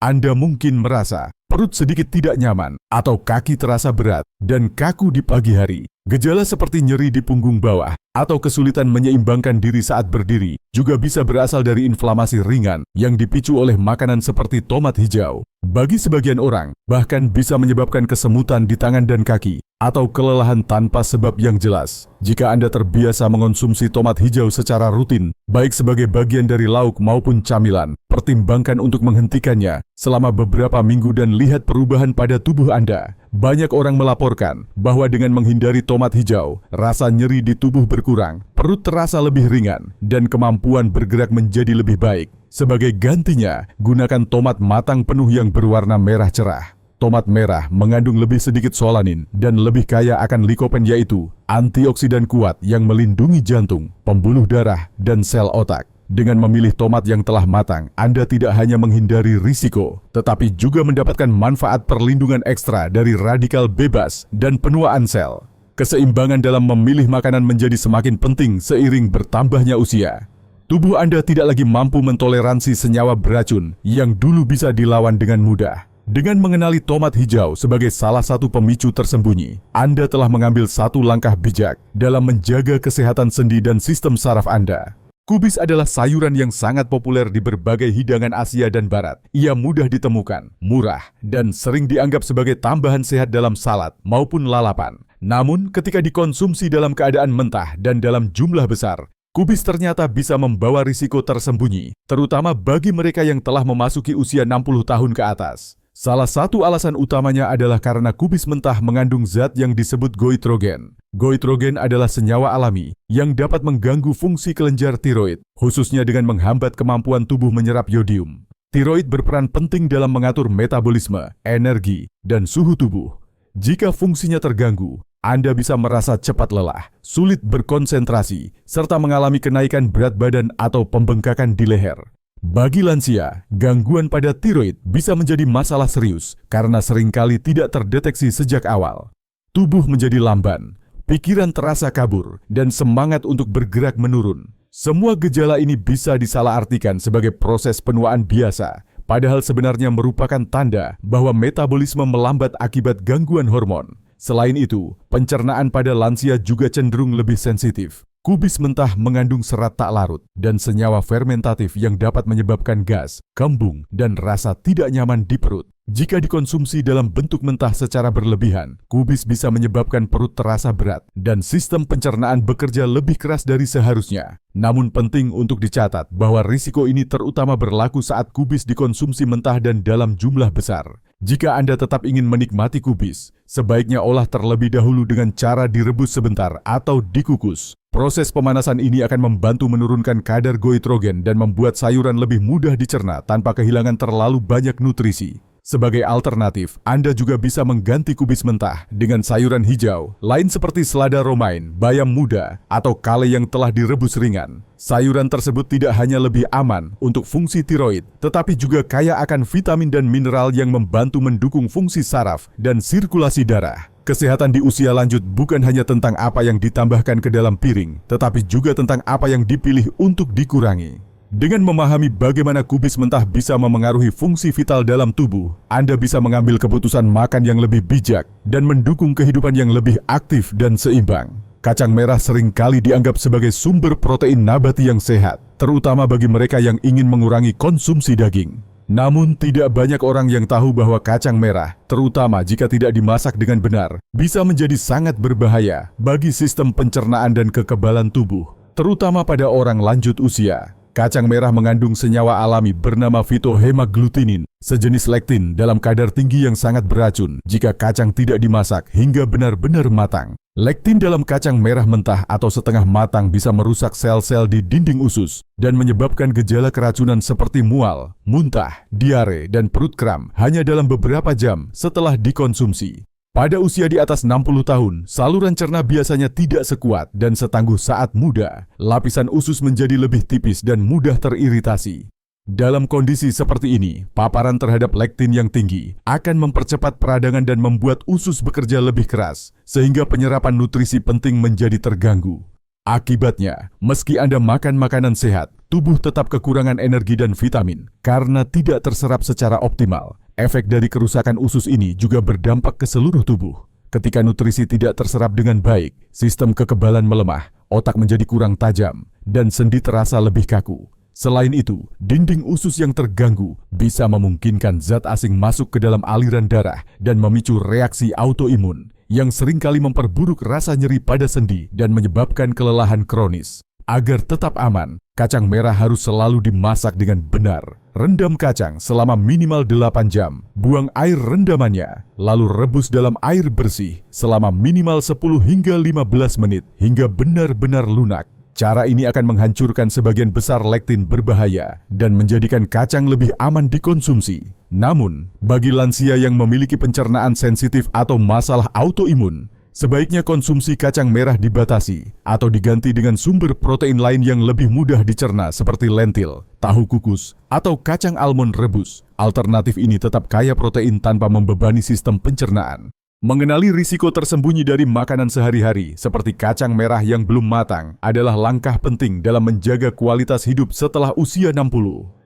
Speaker 1: Anda mungkin merasa perut sedikit tidak nyaman atau kaki terasa berat dan kaku di pagi hari. Gejala seperti nyeri di punggung bawah atau kesulitan menyeimbangkan diri saat berdiri juga bisa berasal dari inflamasi ringan yang dipicu oleh makanan seperti tomat hijau. Bagi sebagian orang, bahkan bisa menyebabkan kesemutan di tangan dan kaki atau kelelahan tanpa sebab yang jelas. Jika Anda terbiasa mengonsumsi tomat hijau secara rutin, baik sebagai bagian dari lauk maupun camilan, pertimbangkan untuk menghentikannya selama beberapa minggu dan lihat perubahan pada tubuh Anda. Banyak orang melaporkan bahwa dengan menghindari tomat hijau, rasa nyeri di tubuh berkurang, perut terasa lebih ringan, dan kemampuan bergerak menjadi lebih baik. Sebagai gantinya, gunakan tomat matang penuh yang berwarna merah cerah. Tomat merah mengandung lebih sedikit solanin dan lebih kaya akan likopen yaitu antioksidan kuat yang melindungi jantung, pembuluh darah, dan sel otak. Dengan memilih tomat yang telah matang, Anda tidak hanya menghindari risiko, tetapi juga mendapatkan manfaat perlindungan ekstra dari radikal bebas dan penuaan sel. Keseimbangan dalam memilih makanan menjadi semakin penting seiring bertambahnya usia. Tubuh Anda tidak lagi mampu mentoleransi senyawa beracun yang dulu bisa dilawan dengan mudah. Dengan mengenali tomat hijau sebagai salah satu pemicu tersembunyi, Anda telah mengambil satu langkah bijak dalam menjaga kesehatan sendi dan sistem saraf Anda. Kubis adalah sayuran yang sangat populer di berbagai hidangan Asia dan Barat. Ia mudah ditemukan, murah, dan sering dianggap sebagai tambahan sehat dalam salad maupun lalapan. Namun, ketika dikonsumsi dalam keadaan mentah dan dalam jumlah besar, kubis ternyata bisa membawa risiko tersembunyi, terutama bagi mereka yang telah memasuki usia 60 tahun ke atas. Salah satu alasan utamanya adalah karena kubis mentah mengandung zat yang disebut goitrogen. Goitrogen adalah senyawa alami yang dapat mengganggu fungsi kelenjar tiroid, khususnya dengan menghambat kemampuan tubuh menyerap yodium. Tiroid berperan penting dalam mengatur metabolisme, energi, dan suhu tubuh. Jika fungsinya terganggu, Anda bisa merasa cepat lelah, sulit berkonsentrasi, serta mengalami kenaikan berat badan atau pembengkakan di leher. Bagi lansia, gangguan pada tiroid bisa menjadi masalah serius karena seringkali tidak terdeteksi sejak awal. Tubuh menjadi lamban, pikiran terasa kabur, dan semangat untuk bergerak menurun. Semua gejala ini bisa disalahartikan sebagai proses penuaan biasa, padahal sebenarnya merupakan tanda bahwa metabolisme melambat akibat gangguan hormon. Selain itu, pencernaan pada lansia juga cenderung lebih sensitif. Kubis mentah mengandung serat tak larut dan senyawa fermentatif yang dapat menyebabkan gas, kembung, dan rasa tidak nyaman di perut. Jika dikonsumsi dalam bentuk mentah secara berlebihan, kubis bisa menyebabkan perut terasa berat dan sistem pencernaan bekerja lebih keras dari seharusnya. Namun penting untuk dicatat bahwa risiko ini terutama berlaku saat kubis dikonsumsi mentah dan dalam jumlah besar. Jika Anda tetap ingin menikmati kubis, sebaiknya olah terlebih dahulu dengan cara direbus sebentar atau dikukus. Proses pemanasan ini akan membantu menurunkan kadar goitrogen dan membuat sayuran lebih mudah dicerna tanpa kehilangan terlalu banyak nutrisi. Sebagai alternatif, Anda juga bisa mengganti kubis mentah dengan sayuran hijau, lain seperti selada romaine, bayam muda, atau kale yang telah direbus ringan. Sayuran tersebut tidak hanya lebih aman untuk fungsi tiroid, tetapi juga kaya akan vitamin dan mineral yang membantu mendukung fungsi saraf dan sirkulasi darah. Kesehatan di usia lanjut bukan hanya tentang apa yang ditambahkan ke dalam piring, tetapi juga tentang apa yang dipilih untuk dikurangi. Dengan memahami bagaimana kubis mentah bisa memengaruhi fungsi vital dalam tubuh, Anda bisa mengambil keputusan makan yang lebih bijak dan mendukung kehidupan yang lebih aktif dan seimbang. Kacang merah seringkali dianggap sebagai sumber protein nabati yang sehat, terutama bagi mereka yang ingin mengurangi konsumsi daging. Namun tidak banyak orang yang tahu bahwa kacang merah, terutama jika tidak dimasak dengan benar, bisa menjadi sangat berbahaya bagi sistem pencernaan dan kekebalan tubuh, terutama pada orang lanjut usia. Kacang merah mengandung senyawa alami bernama phytohemaglutinin, sejenis lektin dalam kadar tinggi yang sangat beracun jika kacang tidak dimasak hingga benar-benar matang. Lektin dalam kacang merah mentah atau setengah matang bisa merusak sel-sel di dinding usus dan menyebabkan gejala keracunan seperti mual, muntah, diare, dan perut kram hanya dalam beberapa jam setelah dikonsumsi. Pada usia di atas 60 tahun, saluran cerna biasanya tidak sekuat dan setangguh saat muda. Lapisan usus menjadi lebih tipis dan mudah teriritasi. Dalam kondisi seperti ini, paparan terhadap lektin yang tinggi akan mempercepat peradangan dan membuat usus bekerja lebih keras, sehingga penyerapan nutrisi penting menjadi terganggu. Akibatnya, meski Anda makan makanan sehat, tubuh tetap kekurangan energi dan vitamin karena tidak terserap secara optimal. Efek dari kerusakan usus ini juga berdampak ke seluruh tubuh. Ketika nutrisi tidak terserap dengan baik, sistem kekebalan melemah, otak menjadi kurang tajam, dan sendi terasa lebih kaku. Selain itu, dinding usus yang terganggu bisa memungkinkan zat asing masuk ke dalam aliran darah dan memicu reaksi autoimun yang seringkali memperburuk rasa nyeri pada sendi dan menyebabkan kelelahan kronis. Agar tetap aman, kacang merah harus selalu dimasak dengan benar. Rendam kacang selama minimal 8 jam, buang air rendamannya, lalu rebus dalam air bersih selama minimal 10 hingga 15 menit hingga benar-benar lunak. Cara ini akan menghancurkan sebagian besar lektin berbahaya dan menjadikan kacang lebih aman dikonsumsi. Namun, bagi lansia yang memiliki pencernaan sensitif atau masalah autoimun, sebaiknya konsumsi kacang merah dibatasi atau diganti dengan sumber protein lain yang lebih mudah dicerna seperti lentil, tahu kukus, atau kacang almond rebus. Alternatif ini tetap kaya protein tanpa membebani sistem pencernaan. Mengenali risiko tersembunyi dari makanan sehari-hari seperti kacang merah yang belum matang adalah langkah penting dalam menjaga kualitas hidup setelah usia 60.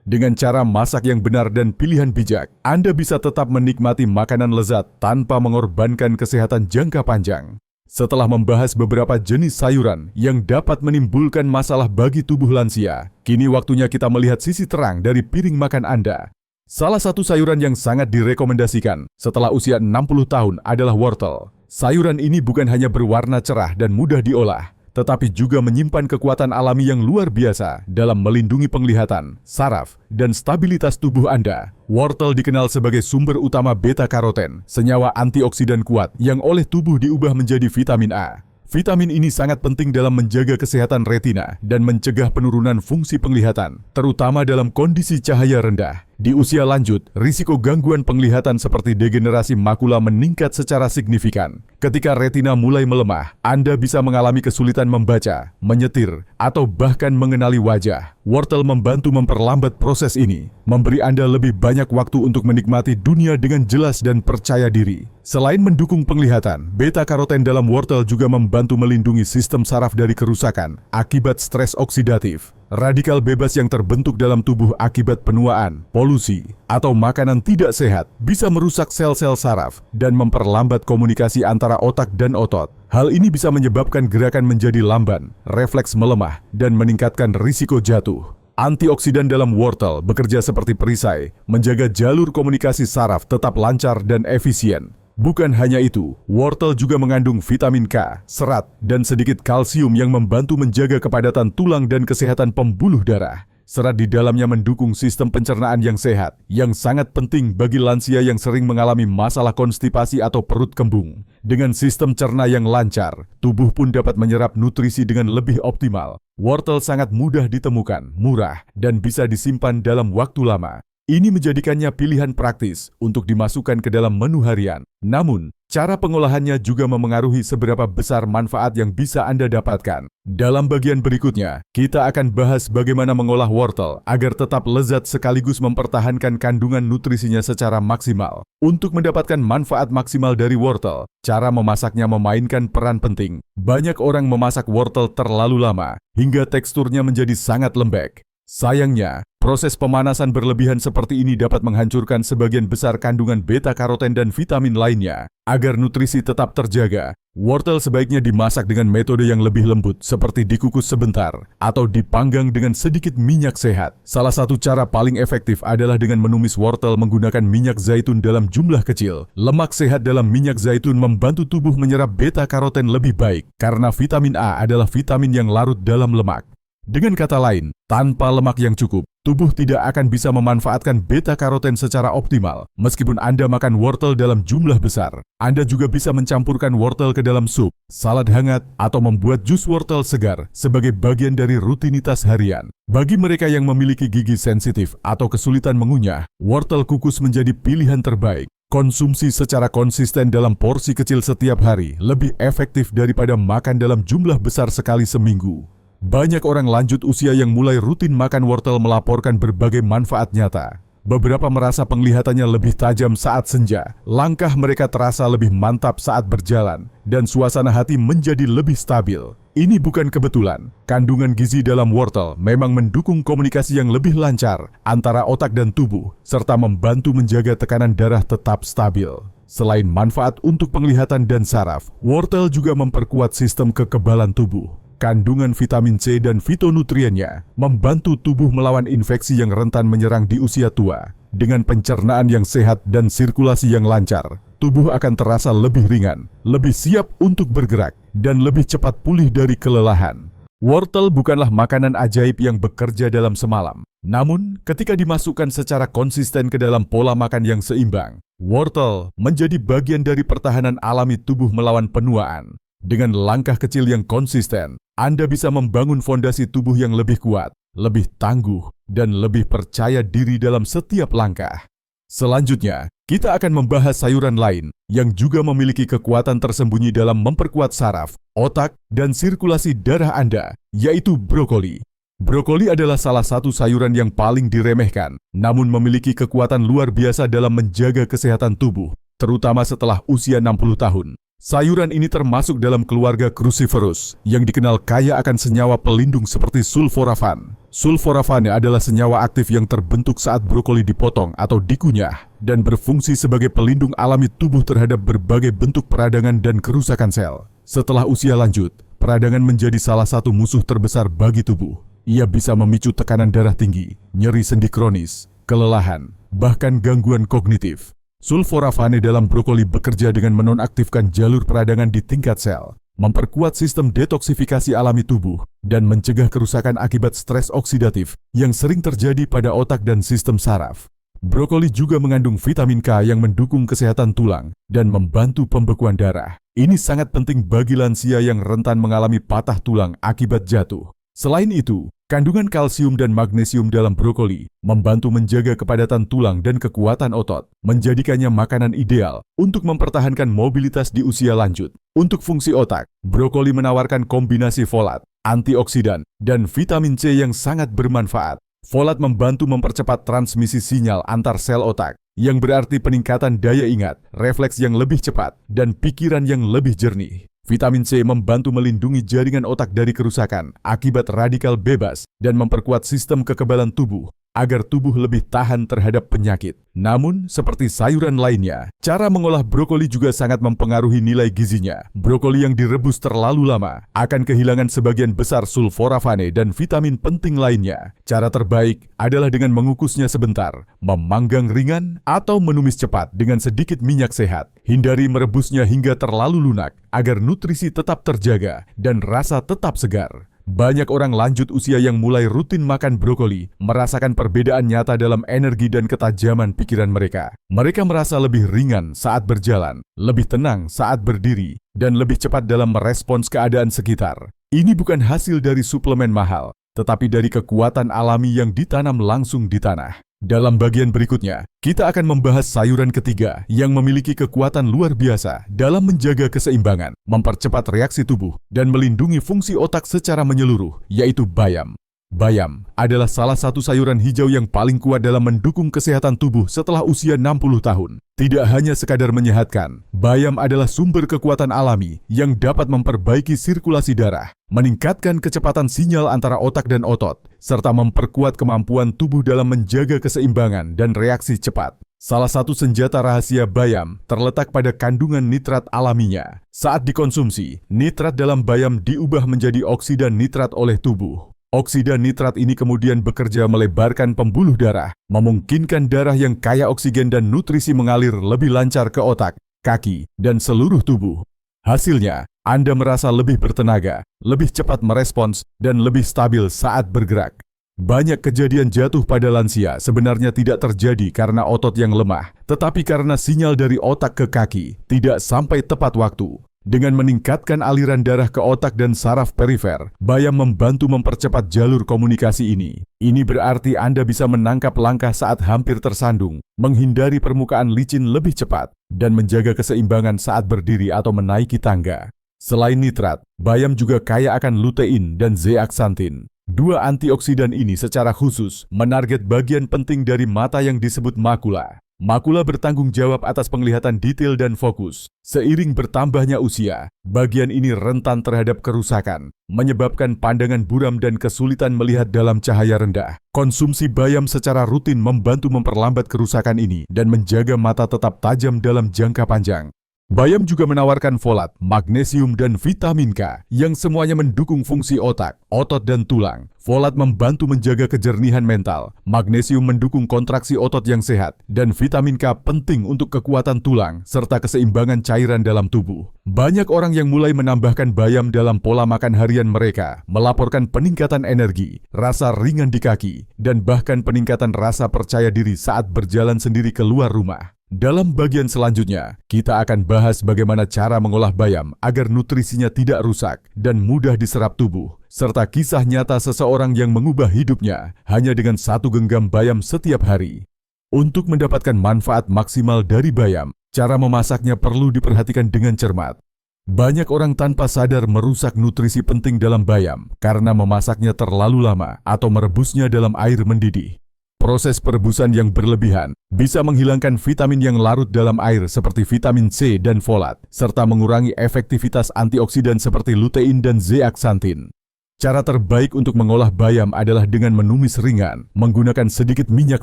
Speaker 1: Dengan cara masak yang benar dan pilihan bijak, Anda bisa tetap menikmati makanan lezat tanpa mengorbankan kesehatan jangka panjang. Setelah membahas beberapa jenis sayuran yang dapat menimbulkan masalah bagi tubuh lansia, kini waktunya kita melihat sisi terang dari piring makan Anda. Salah satu sayuran yang sangat direkomendasikan setelah usia 60 tahun adalah wortel. Sayuran ini bukan hanya berwarna cerah dan mudah diolah, tetapi juga menyimpan kekuatan alami yang luar biasa dalam melindungi penglihatan, saraf, dan stabilitas tubuh Anda. Wortel dikenal sebagai sumber utama beta-karoten, senyawa antioksidan kuat yang oleh tubuh diubah menjadi vitamin A. Vitamin ini sangat penting dalam menjaga kesehatan retina dan mencegah penurunan fungsi penglihatan, terutama dalam kondisi cahaya rendah. Di usia lanjut, risiko gangguan penglihatan seperti degenerasi makula meningkat secara signifikan. Ketika retina mulai melemah, Anda bisa mengalami kesulitan membaca, menyetir, atau bahkan mengenali wajah. Wortel membantu memperlambat proses ini, memberi Anda lebih banyak waktu untuk menikmati dunia dengan jelas dan percaya diri. Selain mendukung penglihatan, beta-karoten dalam wortel juga membantu melindungi sistem saraf dari kerusakan akibat stres oksidatif. Radikal bebas yang terbentuk dalam tubuh akibat penuaan, polusi, atau makanan tidak sehat bisa merusak sel-sel saraf dan memperlambat komunikasi antara otak dan otot. Hal ini bisa menyebabkan gerakan menjadi lamban, refleks melemah, dan meningkatkan risiko jatuh. Antioksidan dalam wortel bekerja seperti perisai, menjaga jalur komunikasi saraf tetap lancar dan efisien. Bukan hanya itu, wortel juga mengandung vitamin K, serat, dan sedikit kalsium yang membantu menjaga kepadatan tulang dan kesehatan pembuluh darah. Serat di dalamnya mendukung sistem pencernaan yang sehat, yang sangat penting bagi lansia yang sering mengalami masalah konstipasi atau perut kembung. Dengan sistem cerna yang lancar, tubuh pun dapat menyerap nutrisi dengan lebih optimal. Wortel sangat mudah ditemukan, murah, dan bisa disimpan dalam waktu lama. Ini menjadikannya pilihan praktis untuk dimasukkan ke dalam menu harian. Namun, cara pengolahannya juga memengaruhi seberapa besar manfaat yang bisa Anda dapatkan. Dalam bagian berikutnya, kita akan bahas bagaimana mengolah wortel agar tetap lezat sekaligus mempertahankan kandungan nutrisinya secara maksimal. Untuk mendapatkan manfaat maksimal dari wortel, cara memasaknya memainkan peran penting. Banyak orang memasak wortel terlalu lama, hingga teksturnya menjadi sangat lembek. Sayangnya, proses pemanasan berlebihan seperti ini dapat menghancurkan sebagian besar kandungan beta-karoten dan vitamin lainnya. Agar nutrisi tetap terjaga, wortel sebaiknya dimasak dengan metode yang lebih lembut seperti dikukus sebentar atau dipanggang dengan sedikit minyak sehat. Salah satu cara paling efektif adalah dengan menumis wortel menggunakan minyak zaitun dalam jumlah kecil. Lemak sehat dalam minyak zaitun membantu tubuh menyerap beta-karoten lebih baik karena vitamin A adalah vitamin yang larut dalam lemak. Dengan kata lain, tanpa lemak yang cukup, tubuh tidak akan bisa memanfaatkan beta-karoten secara optimal. Meskipun Anda makan wortel dalam jumlah besar, Anda juga bisa mencampurkan wortel ke dalam sup, salad hangat, atau membuat jus wortel segar sebagai bagian dari rutinitas harian. Bagi mereka yang memiliki gigi sensitif atau kesulitan mengunyah, wortel kukus menjadi pilihan terbaik. Konsumsi secara konsisten dalam porsi kecil setiap hari lebih efektif daripada makan dalam jumlah besar sekali seminggu. Banyak orang lanjut usia yang mulai rutin makan wortel melaporkan berbagai manfaat nyata. Beberapa merasa penglihatannya lebih tajam saat senja, langkah mereka terasa lebih mantap saat berjalan, dan suasana hati menjadi lebih stabil. Ini bukan kebetulan. Kandungan gizi dalam wortel memang mendukung komunikasi yang lebih lancar antara otak dan tubuh, serta membantu menjaga tekanan darah tetap stabil. Selain manfaat untuk penglihatan dan saraf, wortel juga memperkuat sistem kekebalan tubuh. Kandungan vitamin C dan fitonutriennya membantu tubuh melawan infeksi yang rentan menyerang di usia tua. Dengan pencernaan yang sehat dan sirkulasi yang lancar, tubuh akan terasa lebih ringan, lebih siap untuk bergerak, dan lebih cepat pulih dari kelelahan. Wortel bukanlah makanan ajaib yang bekerja dalam semalam. Namun, ketika dimasukkan secara konsisten ke dalam pola makan yang seimbang, wortel menjadi bagian dari pertahanan alami tubuh melawan penuaan. Dengan langkah kecil yang konsisten, Anda bisa membangun fondasi tubuh yang lebih kuat, lebih tangguh, dan lebih percaya diri dalam setiap langkah. Selanjutnya, kita akan membahas sayuran lain yang juga memiliki kekuatan tersembunyi dalam memperkuat saraf, otak, dan sirkulasi darah Anda, yaitu brokoli. Brokoli adalah salah satu sayuran yang paling diremehkan, namun memiliki kekuatan luar biasa dalam menjaga kesehatan tubuh, terutama setelah usia 60 tahun. Sayuran ini termasuk dalam keluarga cruciferous yang dikenal kaya akan senyawa pelindung seperti sulforafan. Sulforafan adalah senyawa aktif yang terbentuk saat brokoli dipotong atau dikunyah dan berfungsi sebagai pelindung alami tubuh terhadap berbagai bentuk peradangan dan kerusakan sel. Setelah usia lanjut, peradangan menjadi salah satu musuh terbesar bagi tubuh. Ia bisa memicu tekanan darah tinggi, nyeri sendi kronis, kelelahan, bahkan gangguan kognitif. Sulforafane dalam brokoli bekerja dengan menonaktifkan jalur peradangan di tingkat sel, memperkuat sistem detoksifikasi alami tubuh, dan mencegah kerusakan akibat stres oksidatif yang sering terjadi pada otak dan sistem saraf. Brokoli juga mengandung vitamin K yang mendukung kesehatan tulang dan membantu pembekuan darah. Ini sangat penting bagi lansia yang rentan mengalami patah tulang akibat jatuh. Selain itu, kandungan kalsium dan magnesium dalam brokoli membantu menjaga kepadatan tulang dan kekuatan otot, menjadikannya makanan ideal untuk mempertahankan mobilitas di usia lanjut. Untuk fungsi otak, brokoli menawarkan kombinasi folat, antioksidan, dan vitamin C yang sangat bermanfaat. Folat membantu mempercepat transmisi sinyal antar sel otak, yang berarti peningkatan daya ingat, refleks yang lebih cepat, dan pikiran yang lebih jernih. Vitamin C membantu melindungi jaringan otak dari kerusakan akibat radikal bebas dan memperkuat sistem kekebalan tubuh. agar tubuh lebih tahan terhadap penyakit. Namun, seperti sayuran lainnya, cara mengolah brokoli juga sangat mempengaruhi nilai gizinya. Brokoli yang direbus terlalu lama akan kehilangan sebagian besar sulforafane dan vitamin penting lainnya. Cara terbaik adalah dengan mengukusnya sebentar, memanggang ringan, atau menumis cepat dengan sedikit minyak sehat. Hindari merebusnya hingga terlalu lunak agar nutrisi tetap terjaga dan rasa tetap segar. Banyak orang lanjut usia yang mulai rutin makan brokoli merasakan perbedaan nyata dalam energi dan ketajaman pikiran mereka. Mereka merasa lebih ringan saat berjalan, lebih tenang saat berdiri, dan lebih cepat dalam merespons keadaan sekitar. Ini bukan hasil dari suplemen mahal, tetapi dari kekuatan alami yang ditanam langsung di tanah. Dalam bagian berikutnya, kita akan membahas sayuran ketiga yang memiliki kekuatan luar biasa dalam menjaga keseimbangan, mempercepat reaksi tubuh, dan melindungi fungsi otak secara menyeluruh, yaitu bayam. Bayam adalah salah satu sayuran hijau yang paling kuat dalam mendukung kesehatan tubuh setelah usia 60 tahun. Tidak hanya sekadar menyehatkan, bayam adalah sumber kekuatan alami yang dapat memperbaiki sirkulasi darah, meningkatkan kecepatan sinyal antara otak dan otot, serta memperkuat kemampuan tubuh dalam menjaga keseimbangan dan reaksi cepat. Salah satu senjata rahasia bayam terletak pada kandungan nitrat alaminya. Saat dikonsumsi, nitrat dalam bayam diubah menjadi oksida nitrat oleh tubuh. Oksida nitrat ini kemudian bekerja melebarkan pembuluh darah, memungkinkan darah yang kaya oksigen dan nutrisi mengalir lebih lancar ke otak, kaki, dan seluruh tubuh. Hasilnya, Anda merasa lebih bertenaga, lebih cepat merespons, dan lebih stabil saat bergerak. Banyak kejadian jatuh pada lansia sebenarnya tidak terjadi karena otot yang lemah, tetapi karena sinyal dari otak ke kaki tidak sampai tepat waktu. Dengan meningkatkan aliran darah ke otak dan saraf perifer, bayam membantu mempercepat jalur komunikasi ini. Ini berarti Anda bisa menangkap langkah saat hampir tersandung, menghindari permukaan licin lebih cepat, dan menjaga keseimbangan saat berdiri atau menaiki tangga. Selain nitrat, bayam juga kaya akan lutein dan zeaksantin. Dua antioksidan ini secara khusus menarget bagian penting dari mata yang disebut makula. Makula bertanggung jawab atas penglihatan detail dan fokus. Seiring bertambahnya usia, bagian ini rentan terhadap kerusakan, menyebabkan pandangan buram dan kesulitan melihat dalam cahaya rendah. Konsumsi bayam secara rutin membantu memperlambat kerusakan ini dan menjaga mata tetap tajam dalam jangka panjang. Bayam juga menawarkan folat, magnesium, dan vitamin K yang semuanya mendukung fungsi otak, otot, dan tulang. Folat membantu menjaga kejernihan mental, magnesium mendukung kontraksi otot yang sehat, dan vitamin K penting untuk kekuatan tulang serta keseimbangan cairan dalam tubuh. Banyak orang yang mulai menambahkan bayam dalam pola makan harian mereka melaporkan peningkatan energi, rasa ringan di kaki, dan bahkan peningkatan rasa percaya diri saat berjalan sendiri keluar rumah. Dalam bagian selanjutnya, kita akan bahas bagaimana cara mengolah bayam agar nutrisinya tidak rusak dan mudah diserap tubuh, serta kisah nyata seseorang yang mengubah hidupnya hanya dengan satu genggam bayam setiap hari. Untuk mendapatkan manfaat maksimal dari bayam, cara memasaknya perlu diperhatikan dengan cermat. Banyak orang tanpa sadar merusak nutrisi penting dalam bayam karena memasaknya terlalu lama atau merebusnya dalam air mendidih. Proses perebusan yang berlebihan bisa menghilangkan vitamin yang larut dalam air seperti vitamin C dan folat, serta mengurangi efektivitas antioksidan seperti lutein dan zeaksantin. Cara terbaik untuk mengolah bayam adalah dengan menumis ringan, menggunakan sedikit minyak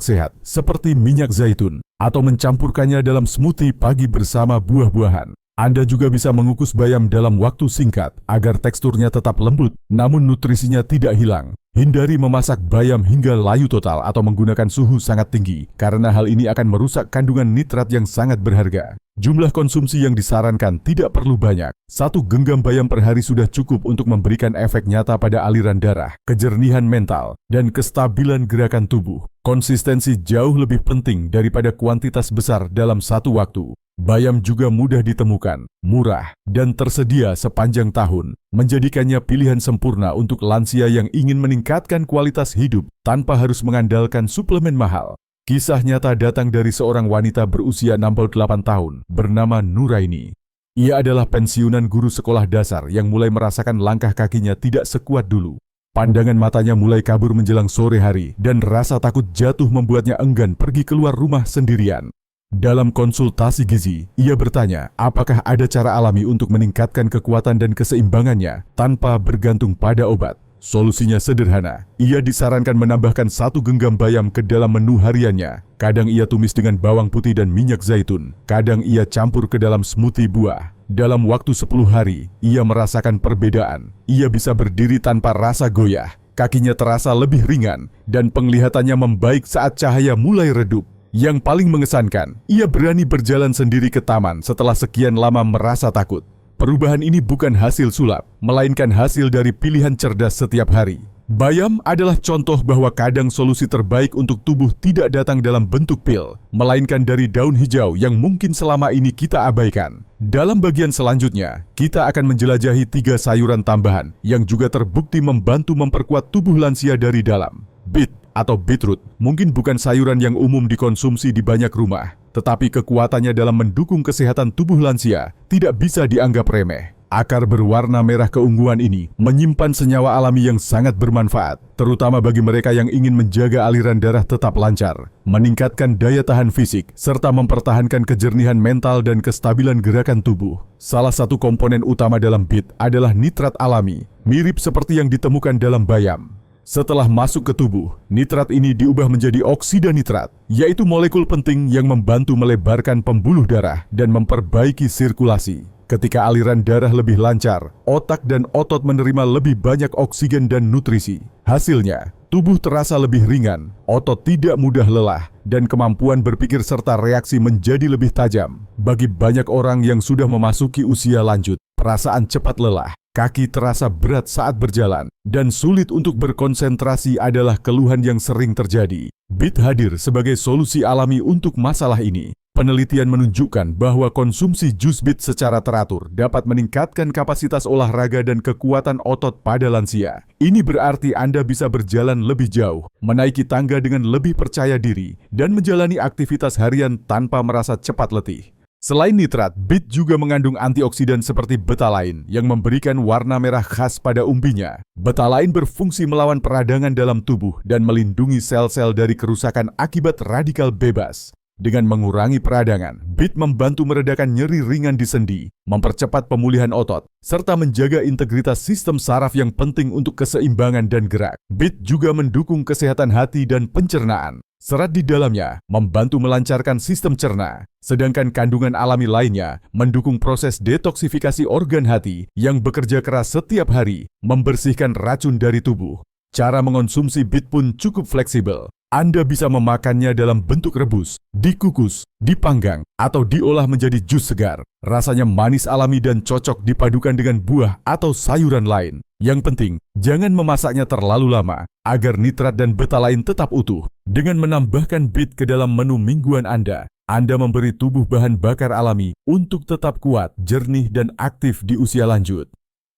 Speaker 1: sehat seperti minyak zaitun, atau mencampurkannya dalam smoothie pagi bersama buah-buahan. Anda juga bisa mengukus bayam dalam waktu singkat agar teksturnya tetap lembut, namun nutrisinya tidak hilang. Hindari memasak bayam hingga layu total atau menggunakan suhu sangat tinggi, karena hal ini akan merusak kandungan nitrat yang sangat berharga. Jumlah konsumsi yang disarankan tidak perlu banyak. 1 genggam bayam per hari sudah cukup untuk memberikan efek nyata pada aliran darah, kejernihan mental, dan kestabilan gerakan tubuh. Konsistensi jauh lebih penting daripada kuantitas besar dalam satu waktu. Bayam juga mudah ditemukan, murah, dan tersedia sepanjang tahun, menjadikannya pilihan sempurna untuk lansia yang ingin meningkatkan kualitas hidup tanpa harus mengandalkan suplemen mahal. Kisah nyata datang dari seorang wanita berusia 68 tahun bernama Nuraini. Ia adalah pensiunan guru sekolah dasar yang mulai merasakan langkah kakinya tidak sekuat dulu. Pandangan matanya mulai kabur menjelang sore hari dan rasa takut jatuh membuatnya enggan pergi keluar rumah sendirian. Dalam konsultasi gizi, ia bertanya apakah ada cara alami untuk meningkatkan kekuatan dan keseimbangannya tanpa bergantung pada obat. Solusinya sederhana. Ia disarankan menambahkan 1 genggam bayam ke dalam menu hariannya. Kadang ia tumis dengan bawang putih dan minyak zaitun. Kadang ia campur ke dalam smoothie buah. Dalam waktu 10 hari, ia merasakan perbedaan. Ia bisa berdiri tanpa rasa goyah. Kakinya terasa lebih ringan dan penglihatannya membaik saat cahaya mulai redup. Yang paling mengesankan, ia berani berjalan sendiri ke taman setelah sekian lama merasa takut. Perubahan ini bukan hasil sulap, melainkan hasil dari pilihan cerdas setiap hari. Bayam adalah contoh bahwa kadang solusi terbaik untuk tubuh tidak datang dalam bentuk pil, melainkan dari daun hijau yang mungkin selama ini kita abaikan. Dalam bagian selanjutnya, kita akan menjelajahi 3 sayuran tambahan yang juga terbukti membantu memperkuat tubuh lansia dari dalam. Beet atau beetroot mungkin bukan sayuran yang umum dikonsumsi di banyak rumah, tetapi kekuatannya dalam mendukung kesehatan tubuh lansia tidak bisa dianggap remeh. Akar berwarna merah keunguan ini menyimpan senyawa alami yang sangat bermanfaat, terutama bagi mereka yang ingin menjaga aliran darah tetap lancar, meningkatkan daya tahan fisik, serta mempertahankan kejernihan mental dan kestabilan gerakan tubuh. Salah satu komponen utama dalam beet adalah nitrat alami, mirip seperti yang ditemukan dalam bayam. Setelah masuk ke tubuh, nitrat ini diubah menjadi oksida nitrat, yaitu molekul penting yang membantu melebarkan pembuluh darah dan memperbaiki sirkulasi. Ketika aliran darah lebih lancar, otak dan otot menerima lebih banyak oksigen dan nutrisi. Hasilnya, tubuh terasa lebih ringan, otot tidak mudah lelah, dan kemampuan berpikir serta reaksi menjadi lebih tajam. Bagi banyak orang yang sudah memasuki usia lanjut, perasaan cepat lelah, kaki terasa berat saat berjalan, dan sulit untuk berkonsentrasi adalah keluhan yang sering terjadi. Beet hadir sebagai solusi alami untuk masalah ini. Penelitian menunjukkan bahwa konsumsi jus beet secara teratur dapat meningkatkan kapasitas olahraga dan kekuatan otot pada lansia. Ini berarti Anda bisa berjalan lebih jauh, menaiki tangga dengan lebih percaya diri, dan menjalani aktivitas harian tanpa merasa cepat letih. Selain nitrat, beet juga mengandung antioksidan seperti betalain yang memberikan warna merah khas pada umbinya. Betalain berfungsi melawan peradangan dalam tubuh dan melindungi sel-sel dari kerusakan akibat radikal bebas. Dengan mengurangi peradangan, beet membantu meredakan nyeri ringan di sendi, mempercepat pemulihan otot, serta menjaga integritas sistem saraf yang penting untuk keseimbangan dan gerak. Beet juga mendukung kesehatan hati dan pencernaan. Serat di dalamnya membantu melancarkan sistem cerna, sedangkan kandungan alami lainnya mendukung proses detoksifikasi organ hati yang bekerja keras setiap hari, membersihkan racun dari tubuh. Cara mengonsumsi beet pun cukup fleksibel. Anda bisa memakannya dalam bentuk rebus, dikukus, dipanggang, atau diolah menjadi jus segar. Rasanya manis alami dan cocok dipadukan dengan buah atau sayuran lain. Yang penting, jangan memasaknya terlalu lama, agar nitrat dan betalain tetap utuh. Dengan menambahkan beet ke dalam menu mingguan Anda memberi tubuh bahan bakar alami untuk tetap kuat, jernih, dan aktif di usia lanjut.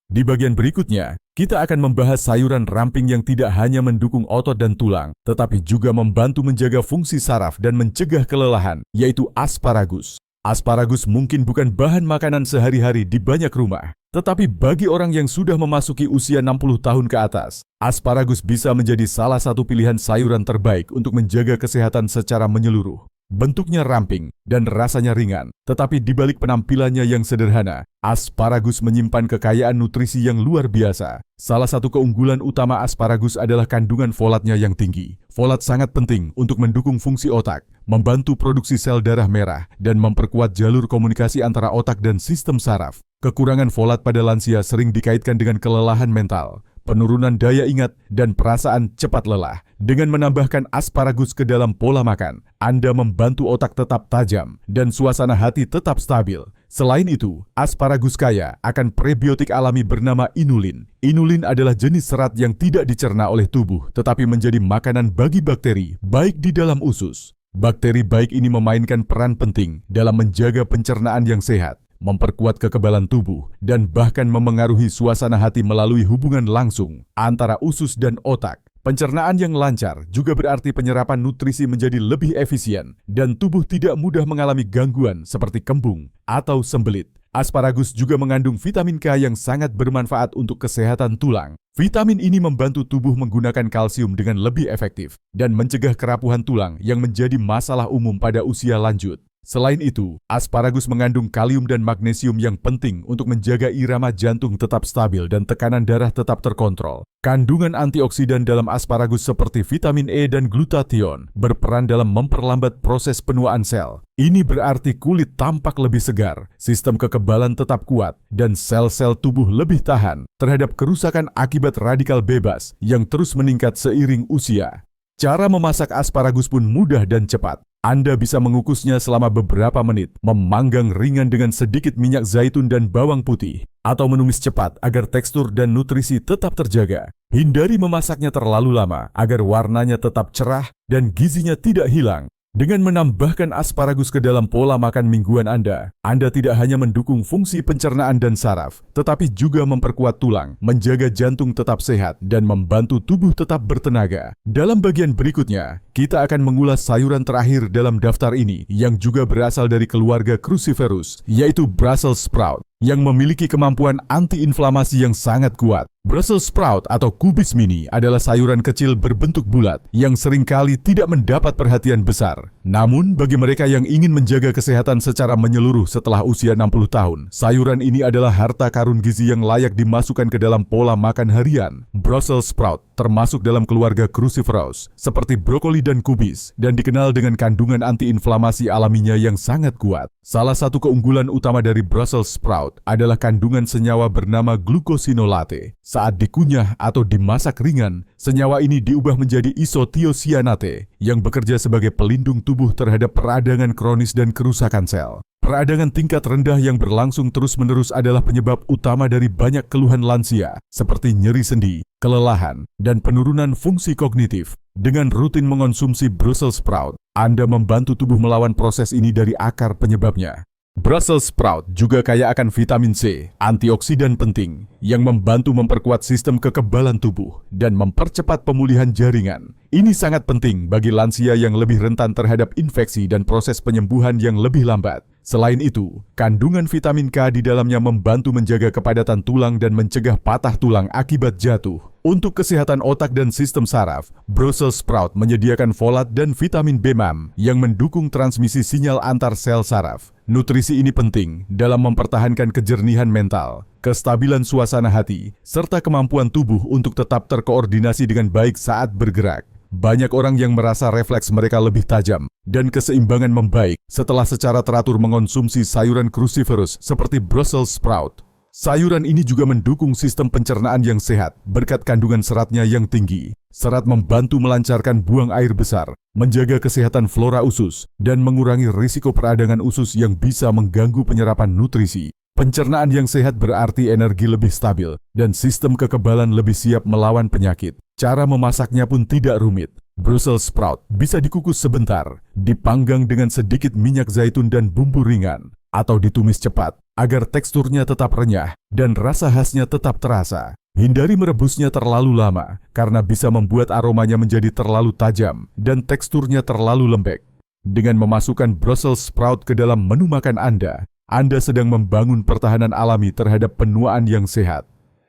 Speaker 1: Di bagian berikutnya, kita akan membahas sayuran ramping yang tidak hanya mendukung otot dan tulang, tetapi juga membantu menjaga fungsi saraf dan mencegah kelelahan, yaitu asparagus. Asparagus mungkin bukan bahan makanan sehari-hari di banyak rumah, tetapi bagi orang yang sudah memasuki usia 60 tahun ke atas, asparagus bisa menjadi salah satu pilihan sayuran terbaik untuk menjaga kesehatan secara menyeluruh. Bentuknya ramping dan rasanya ringan, tetapi di balik penampilannya yang sederhana, asparagus menyimpan kekayaan nutrisi yang luar biasa. Salah satu keunggulan utama asparagus adalah kandungan folatnya yang tinggi. Folat sangat penting untuk mendukung fungsi otak, membantu produksi sel darah merah, dan memperkuat jalur komunikasi antara otak dan sistem saraf. Kekurangan folat pada lansia sering dikaitkan dengan kelelahan mental, penurunan daya ingat, dan perasaan cepat lelah. Dengan menambahkan asparagus ke dalam pola makan, Anda membantu otak tetap tajam dan suasana hati tetap stabil. Selain itu, asparagus kaya akan prebiotik alami bernama inulin. Inulin adalah jenis serat yang tidak dicerna oleh tubuh, tetapi menjadi makanan bagi bakteri, baik di dalam usus. Bakteri baik ini memainkan peran penting dalam menjaga pencernaan yang sehat, memperkuat kekebalan tubuh, dan bahkan memengaruhi suasana hati melalui hubungan langsung antara usus dan otak. Pencernaan yang lancar juga berarti penyerapan nutrisi menjadi lebih efisien dan tubuh tidak mudah mengalami gangguan seperti kembung atau sembelit. Asparagus juga mengandung vitamin K yang sangat bermanfaat untuk kesehatan tulang. Vitamin ini membantu tubuh menggunakan kalsium dengan lebih efektif dan mencegah kerapuhan tulang yang menjadi masalah umum pada usia lanjut. Selain itu, asparagus mengandung kalium dan magnesium yang penting untuk menjaga irama jantung tetap stabil dan tekanan darah tetap terkontrol. Kandungan antioksidan dalam asparagus seperti vitamin E dan glutathione berperan dalam memperlambat proses penuaan sel. Ini berarti kulit tampak lebih segar, sistem kekebalan tetap kuat, dan sel-sel tubuh lebih tahan terhadap kerusakan akibat radikal bebas yang terus meningkat seiring usia. Cara memasak asparagus pun mudah dan cepat. Anda bisa mengukusnya selama beberapa menit, memanggang ringan dengan sedikit minyak zaitun dan bawang putih, atau menumis cepat agar tekstur dan nutrisi tetap terjaga. Hindari memasaknya terlalu lama agar warnanya tetap cerah dan gizinya tidak hilang. Dengan menambahkan asparagus ke dalam pola makan mingguan Anda tidak hanya mendukung fungsi pencernaan dan saraf, tetapi juga memperkuat tulang, menjaga jantung tetap sehat, dan membantu tubuh tetap bertenaga. Dalam bagian berikutnya, kita akan mengulas sayuran terakhir dalam daftar ini yang juga berasal dari keluarga cruciferous, yaitu Brussels sprout, yang memiliki kemampuan antiinflamasi yang sangat kuat. Brussels sprout atau kubis mini adalah sayuran kecil berbentuk bulat yang seringkali tidak mendapat perhatian besar. Namun, bagi mereka yang ingin menjaga kesehatan secara menyeluruh setelah usia 60 tahun, sayuran ini adalah harta karun gizi yang layak dimasukkan ke dalam pola makan harian. Brussels sprout termasuk dalam keluarga cruciferous, seperti brokoli dan kubis, dan dikenal dengan kandungan antiinflamasi alaminya yang sangat kuat. Salah satu keunggulan utama dari Brussels sprout adalah kandungan senyawa bernama glucosinolate. Saat dikunyah atau dimasak ringan, senyawa ini diubah menjadi isothiocyanate yang bekerja sebagai pelindung tubuh terhadap peradangan kronis dan kerusakan sel. Peradangan tingkat rendah yang berlangsung terus-menerus adalah penyebab utama dari banyak keluhan lansia, seperti nyeri sendi, kelelahan, dan penurunan fungsi kognitif. Dengan rutin mengonsumsi Brussels sprout, Anda membantu tubuh melawan proses ini dari akar penyebabnya. Brussels sprout juga kaya akan vitamin C, antioksidan penting, yang membantu memperkuat sistem kekebalan tubuh dan mempercepat pemulihan jaringan. Ini sangat penting bagi lansia yang lebih rentan terhadap infeksi dan proses penyembuhan yang lebih lambat. Selain itu, kandungan vitamin K di dalamnya membantu menjaga kepadatan tulang dan mencegah patah tulang akibat jatuh. Untuk kesehatan otak dan sistem saraf, Brussels sprout menyediakan folat dan vitamin B6 yang mendukung transmisi sinyal antar sel saraf. Nutrisi ini penting dalam mempertahankan kejernihan mental, kestabilan suasana hati, serta kemampuan tubuh untuk tetap terkoordinasi dengan baik saat bergerak. Banyak orang yang merasa refleks mereka lebih tajam dan keseimbangan membaik setelah secara teratur mengonsumsi sayuran cruciferous seperti Brussels sprout. Sayuran ini juga mendukung sistem pencernaan yang sehat berkat kandungan seratnya yang tinggi. Serat membantu melancarkan buang air besar, menjaga kesehatan flora usus, dan mengurangi risiko peradangan usus yang bisa mengganggu penyerapan nutrisi. Pencernaan yang sehat berarti energi lebih stabil dan sistem kekebalan lebih siap melawan penyakit. Cara memasaknya pun tidak rumit. Brussels sprout bisa dikukus sebentar, dipanggang dengan sedikit minyak zaitun dan bumbu ringan, atau ditumis cepat agar teksturnya tetap renyah dan rasa khasnya tetap terasa. Hindari merebusnya terlalu lama karena bisa membuat aromanya menjadi terlalu tajam dan teksturnya terlalu lembek. Dengan memasukkan Brussels sprout ke dalam menu makan Anda sedang membangun pertahanan alami terhadap penuaan yang sehat.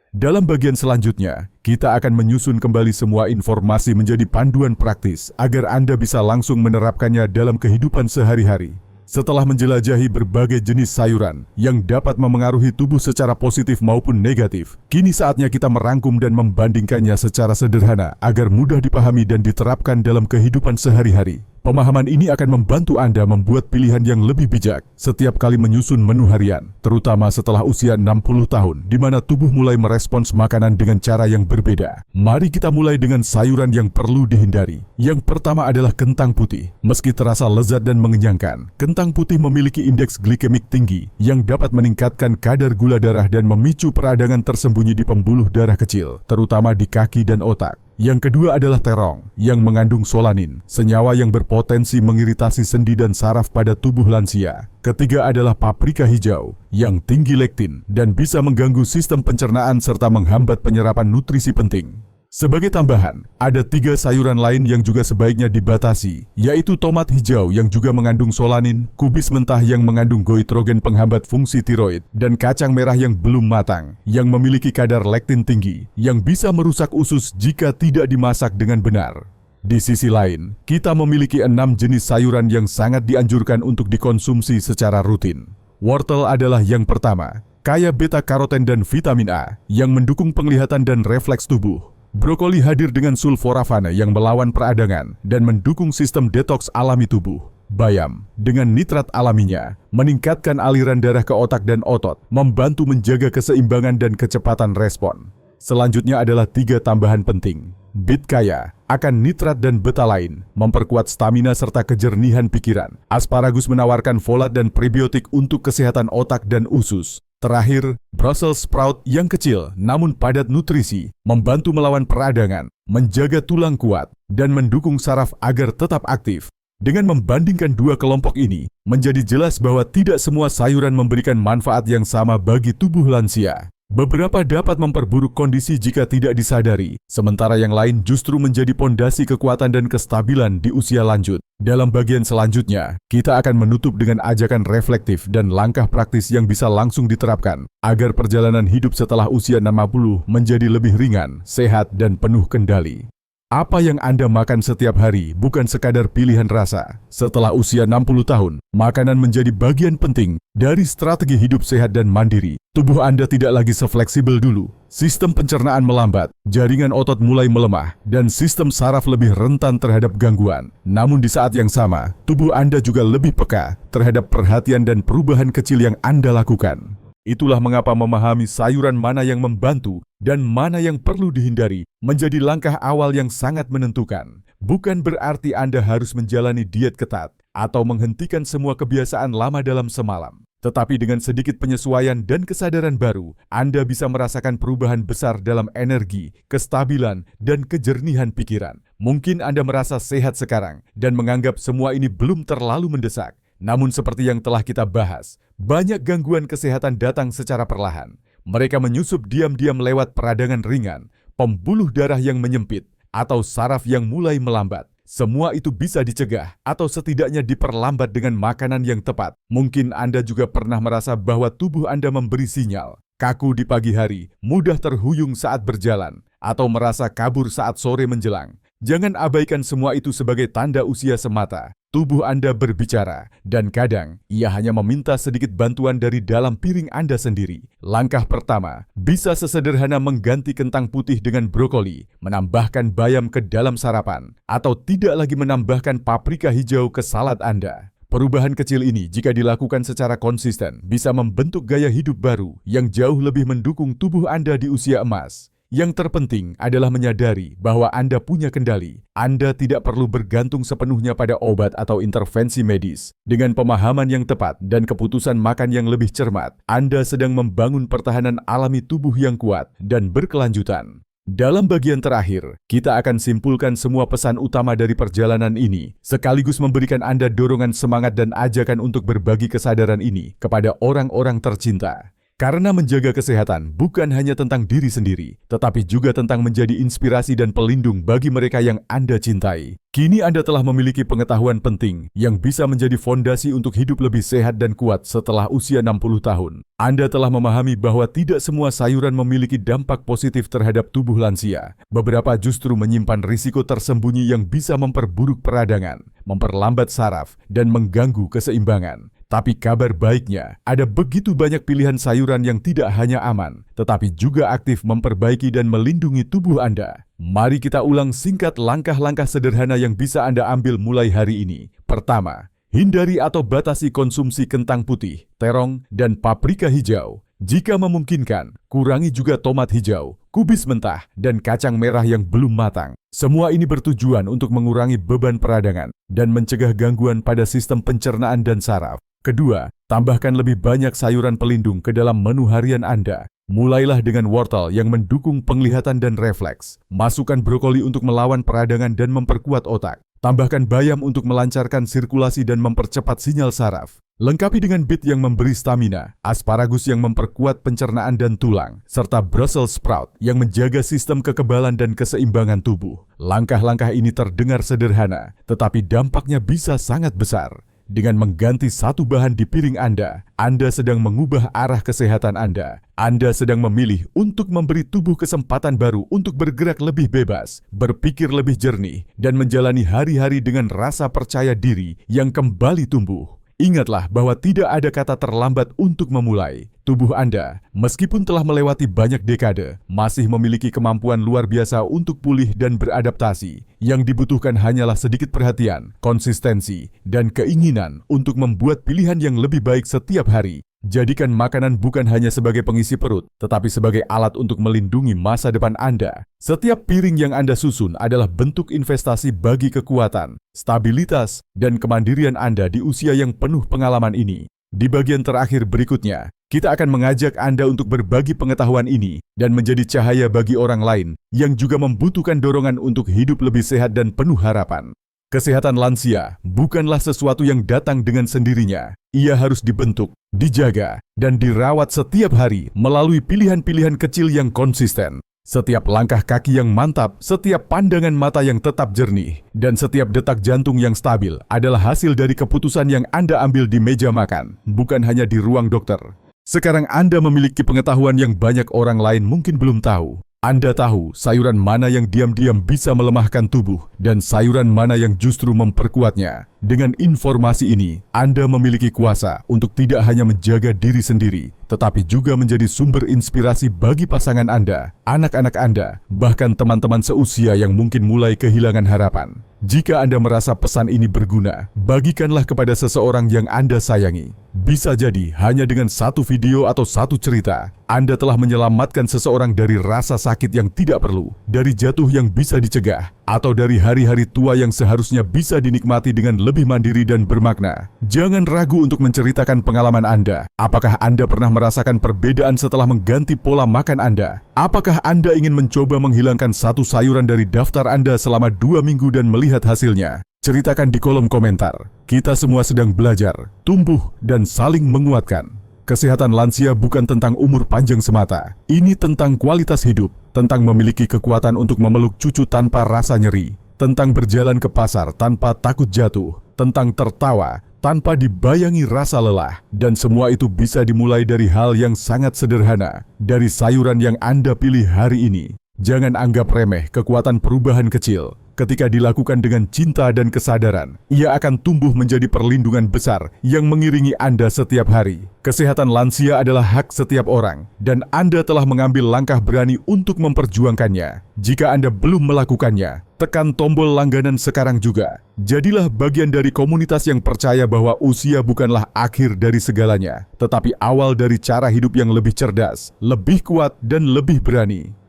Speaker 1: Dalam bagian selanjutnya, kita akan menyusun kembali semua informasi menjadi panduan praktis agar Anda bisa langsung menerapkannya dalam kehidupan sehari-hari. Setelah menjelajahi berbagai jenis sayuran yang dapat memengaruhi tubuh secara positif maupun negatif, kini saatnya kita merangkum dan membandingkannya secara sederhana agar mudah dipahami dan diterapkan dalam kehidupan sehari-hari. Pemahaman ini akan membantu Anda membuat pilihan yang lebih bijak setiap kali menyusun menu harian, terutama setelah usia 60 tahun, di mana tubuh mulai merespons makanan dengan cara yang berbeda. Mari kita mulai dengan sayuran yang perlu dihindari. Yang pertama adalah kentang putih. Meski terasa lezat dan mengenyangkan, kentang putih memiliki indeks glikemik tinggi yang dapat meningkatkan kadar gula darah dan memicu peradangan tersembunyi di pembuluh darah kecil, terutama di kaki dan otak. Yang kedua adalah terong, yang mengandung solanin, senyawa yang berpotensi mengiritasi sendi dan saraf pada tubuh lansia. Ketiga adalah paprika hijau, yang tinggi lektin dan bisa mengganggu sistem pencernaan serta menghambat penyerapan nutrisi penting. Sebagai tambahan, ada 3 sayuran lain yang juga sebaiknya dibatasi, yaitu tomat hijau yang juga mengandung solanin, kubis mentah yang mengandung goitrogen penghambat fungsi tiroid, dan kacang merah yang belum matang, yang memiliki kadar lektin tinggi, yang bisa merusak usus jika tidak dimasak dengan benar. Di sisi lain, kita memiliki 6 jenis sayuran yang sangat dianjurkan untuk dikonsumsi secara rutin. Wortel adalah yang pertama, kaya beta-karoten dan vitamin A yang mendukung penglihatan dan refleks tubuh. Brokoli hadir dengan sulforafane yang melawan peradangan dan mendukung sistem detoks alami tubuh. Bayam, dengan nitrat alaminya, meningkatkan aliran darah ke otak dan otot, membantu menjaga keseimbangan dan kecepatan respon. Selanjutnya adalah 3 tambahan penting. Bit kaya akan nitrat dan betalain, memperkuat stamina serta kejernihan pikiran. Asparagus menawarkan folat dan prebiotik untuk kesehatan otak dan usus. Terakhir, Brussels sprout yang kecil namun padat nutrisi, membantu melawan peradangan, menjaga tulang kuat, dan mendukung saraf agar tetap aktif. Dengan membandingkan 2 kelompok ini, menjadi jelas bahwa tidak semua sayuran memberikan manfaat yang sama bagi tubuh lansia. Beberapa dapat memperburuk kondisi jika tidak disadari, sementara yang lain justru menjadi pondasi kekuatan dan kestabilan di usia lanjut. Dalam bagian selanjutnya, kita akan menutup dengan ajakan reflektif dan langkah praktis yang bisa langsung diterapkan, agar perjalanan hidup setelah usia 60 menjadi lebih ringan, sehat, dan penuh kendali. Apa yang Anda makan setiap hari bukan sekadar pilihan rasa. Setelah usia 60 tahun, makanan menjadi bagian penting dari strategi hidup sehat dan mandiri. Tubuh Anda tidak lagi sefleksibel dulu. Sistem pencernaan melambat, jaringan otot mulai melemah, dan sistem saraf lebih rentan terhadap gangguan. Namun di saat yang sama, tubuh Anda juga lebih peka terhadap perhatian dan perubahan kecil yang Anda lakukan. Itulah mengapa memahami sayuran mana yang membantu dan mana yang perlu dihindari menjadi langkah awal yang sangat menentukan. Bukan berarti Anda harus menjalani diet ketat atau menghentikan semua kebiasaan lama dalam semalam. Tetapi dengan sedikit penyesuaian dan kesadaran baru, Anda bisa merasakan perubahan besar dalam energi, kestabilan, dan kejernihan pikiran. Mungkin Anda merasa sehat sekarang dan menganggap semua ini belum terlalu mendesak. Namun seperti yang telah kita bahas, banyak gangguan kesehatan datang secara perlahan. Mereka menyusup diam-diam lewat peradangan ringan, pembuluh darah yang menyempit, atau saraf yang mulai melambat. Semua itu bisa dicegah atau setidaknya diperlambat dengan makanan yang tepat. Mungkin Anda juga pernah merasa bahwa tubuh Anda memberi sinyal. Kaku di pagi hari, mudah terhuyung saat berjalan, atau merasa kabur saat sore menjelang. Jangan abaikan semua itu sebagai tanda usia semata. Tubuh Anda berbicara, dan kadang ia hanya meminta sedikit bantuan dari dalam piring Anda sendiri. Langkah pertama, bisa sesederhana mengganti kentang putih dengan brokoli, menambahkan bayam ke dalam sarapan, atau tidak lagi menambahkan paprika hijau ke salad Anda. Perubahan kecil ini jika dilakukan secara konsisten bisa membentuk gaya hidup baru yang jauh lebih mendukung tubuh Anda di usia emas. Yang terpenting adalah menyadari bahwa Anda punya kendali. Anda tidak perlu bergantung sepenuhnya pada obat atau intervensi medis. Dengan pemahaman yang tepat dan keputusan makan yang lebih cermat, Anda sedang membangun pertahanan alami tubuh yang kuat dan berkelanjutan. Dalam bagian terakhir, kita akan simpulkan semua pesan utama dari perjalanan ini, sekaligus memberikan Anda dorongan semangat dan ajakan untuk berbagi kesadaran ini kepada orang-orang tercinta. Karena menjaga kesehatan bukan hanya tentang diri sendiri, tetapi juga tentang menjadi inspirasi dan pelindung bagi mereka yang Anda cintai. Kini Anda telah memiliki pengetahuan penting yang bisa menjadi fondasi untuk hidup lebih sehat dan kuat setelah usia 60 tahun. Anda telah memahami bahwa tidak semua sayuran memiliki dampak positif terhadap tubuh lansia. Beberapa justru menyimpan risiko tersembunyi yang bisa memperburuk peradangan, memperlambat saraf, dan mengganggu keseimbangan. Tapi kabar baiknya, ada begitu banyak pilihan sayuran yang tidak hanya aman, tetapi juga aktif memperbaiki dan melindungi tubuh Anda. Mari kita ulang singkat langkah-langkah sederhana yang bisa Anda ambil mulai hari ini. Pertama, hindari atau batasi konsumsi kentang putih, terong, dan paprika hijau. Jika memungkinkan, kurangi juga tomat hijau, kubis mentah, dan kacang merah yang belum matang. Semua ini bertujuan untuk mengurangi beban peradangan dan mencegah gangguan pada sistem pencernaan dan saraf. Kedua, tambahkan lebih banyak sayuran pelindung ke dalam menu harian Anda. Mulailah dengan wortel yang mendukung penglihatan dan refleks. Masukkan brokoli untuk melawan peradangan dan memperkuat otak. Tambahkan bayam untuk melancarkan sirkulasi dan mempercepat sinyal saraf. Lengkapi dengan bit yang memberi stamina, asparagus yang memperkuat pencernaan dan tulang, serta Brussels sprout yang menjaga sistem kekebalan dan keseimbangan tubuh. Langkah-langkah ini terdengar sederhana, tetapi dampaknya bisa sangat besar. Dengan mengganti satu bahan di piring Anda sedang mengubah arah kesehatan Anda. Anda sedang memilih untuk memberi tubuh kesempatan baru untuk bergerak lebih bebas, berpikir lebih jernih, dan menjalani hari-hari dengan rasa percaya diri yang kembali tumbuh. Ingatlah bahwa tidak ada kata terlambat untuk memulai. Tubuh Anda, meskipun telah melewati banyak dekade, masih memiliki kemampuan luar biasa untuk pulih dan beradaptasi. Yang dibutuhkan hanyalah sedikit perhatian, konsistensi, dan keinginan untuk membuat pilihan yang lebih baik setiap hari. Jadikan makanan bukan hanya sebagai pengisi perut, tetapi sebagai alat untuk melindungi masa depan Anda. Setiap piring yang Anda susun adalah bentuk investasi bagi kekuatan, stabilitas, dan kemandirian Anda di usia yang penuh pengalaman ini. Di bagian terakhir berikutnya, kita akan mengajak Anda untuk berbagi pengetahuan ini dan menjadi cahaya bagi orang lain yang juga membutuhkan dorongan untuk hidup lebih sehat dan penuh harapan. Kesehatan lansia bukanlah sesuatu yang datang dengan sendirinya. Ia harus dibentuk, dijaga, dan dirawat setiap hari melalui pilihan-pilihan kecil yang konsisten. Setiap langkah kaki yang mantap, setiap pandangan mata yang tetap jernih, dan setiap detak jantung yang stabil adalah hasil dari keputusan yang Anda ambil di meja makan, bukan hanya di ruang dokter. Sekarang Anda memiliki pengetahuan yang banyak orang lain mungkin belum tahu. Anda tahu sayuran mana yang diam-diam bisa melemahkan tubuh dan sayuran mana yang justru memperkuatnya. Dengan informasi ini, Anda memiliki kuasa untuk tidak hanya menjaga diri sendiri, tetapi juga menjadi sumber inspirasi bagi pasangan Anda, anak-anak Anda, bahkan teman-teman seusia yang mungkin mulai kehilangan harapan. Jika Anda merasa pesan ini berguna, bagikanlah kepada seseorang yang Anda sayangi. Bisa jadi hanya dengan satu video atau satu cerita, Anda telah menyelamatkan seseorang dari rasa sakit yang tidak perlu, dari jatuh yang bisa dicegah, atau dari hari-hari tua yang seharusnya bisa dinikmati dengan lebih mandiri dan bermakna. Jangan ragu untuk menceritakan pengalaman Anda. Apakah Anda pernah merasakan perbedaan setelah mengganti pola makan Anda? Apakah Anda ingin mencoba menghilangkan satu sayuran dari daftar Anda selama 2 minggu dan melihat hasilnya? Ceritakan di kolom komentar. Kita semua sedang belajar, tumbuh, dan saling menguatkan. Kesehatan lansia bukan tentang umur panjang semata. Ini tentang kualitas hidup, tentang memiliki kekuatan untuk memeluk cucu tanpa rasa nyeri, tentang berjalan ke pasar tanpa takut jatuh, tentang tertawa tanpa dibayangi rasa lelah. Dan semua itu bisa dimulai dari hal yang sangat sederhana, dari sayuran yang Anda pilih hari ini. Jangan anggap remeh kekuatan perubahan kecil. Ketika dilakukan dengan cinta dan kesadaran, ia akan tumbuh menjadi perlindungan besar yang mengiringi Anda setiap hari. Kesehatan lansia adalah hak setiap orang, dan Anda telah mengambil langkah berani untuk memperjuangkannya. Jika Anda belum melakukannya, tekan tombol langganan sekarang juga. Jadilah bagian dari komunitas yang percaya bahwa usia bukanlah akhir dari segalanya, tetapi awal dari cara hidup yang lebih cerdas, lebih kuat, dan lebih berani.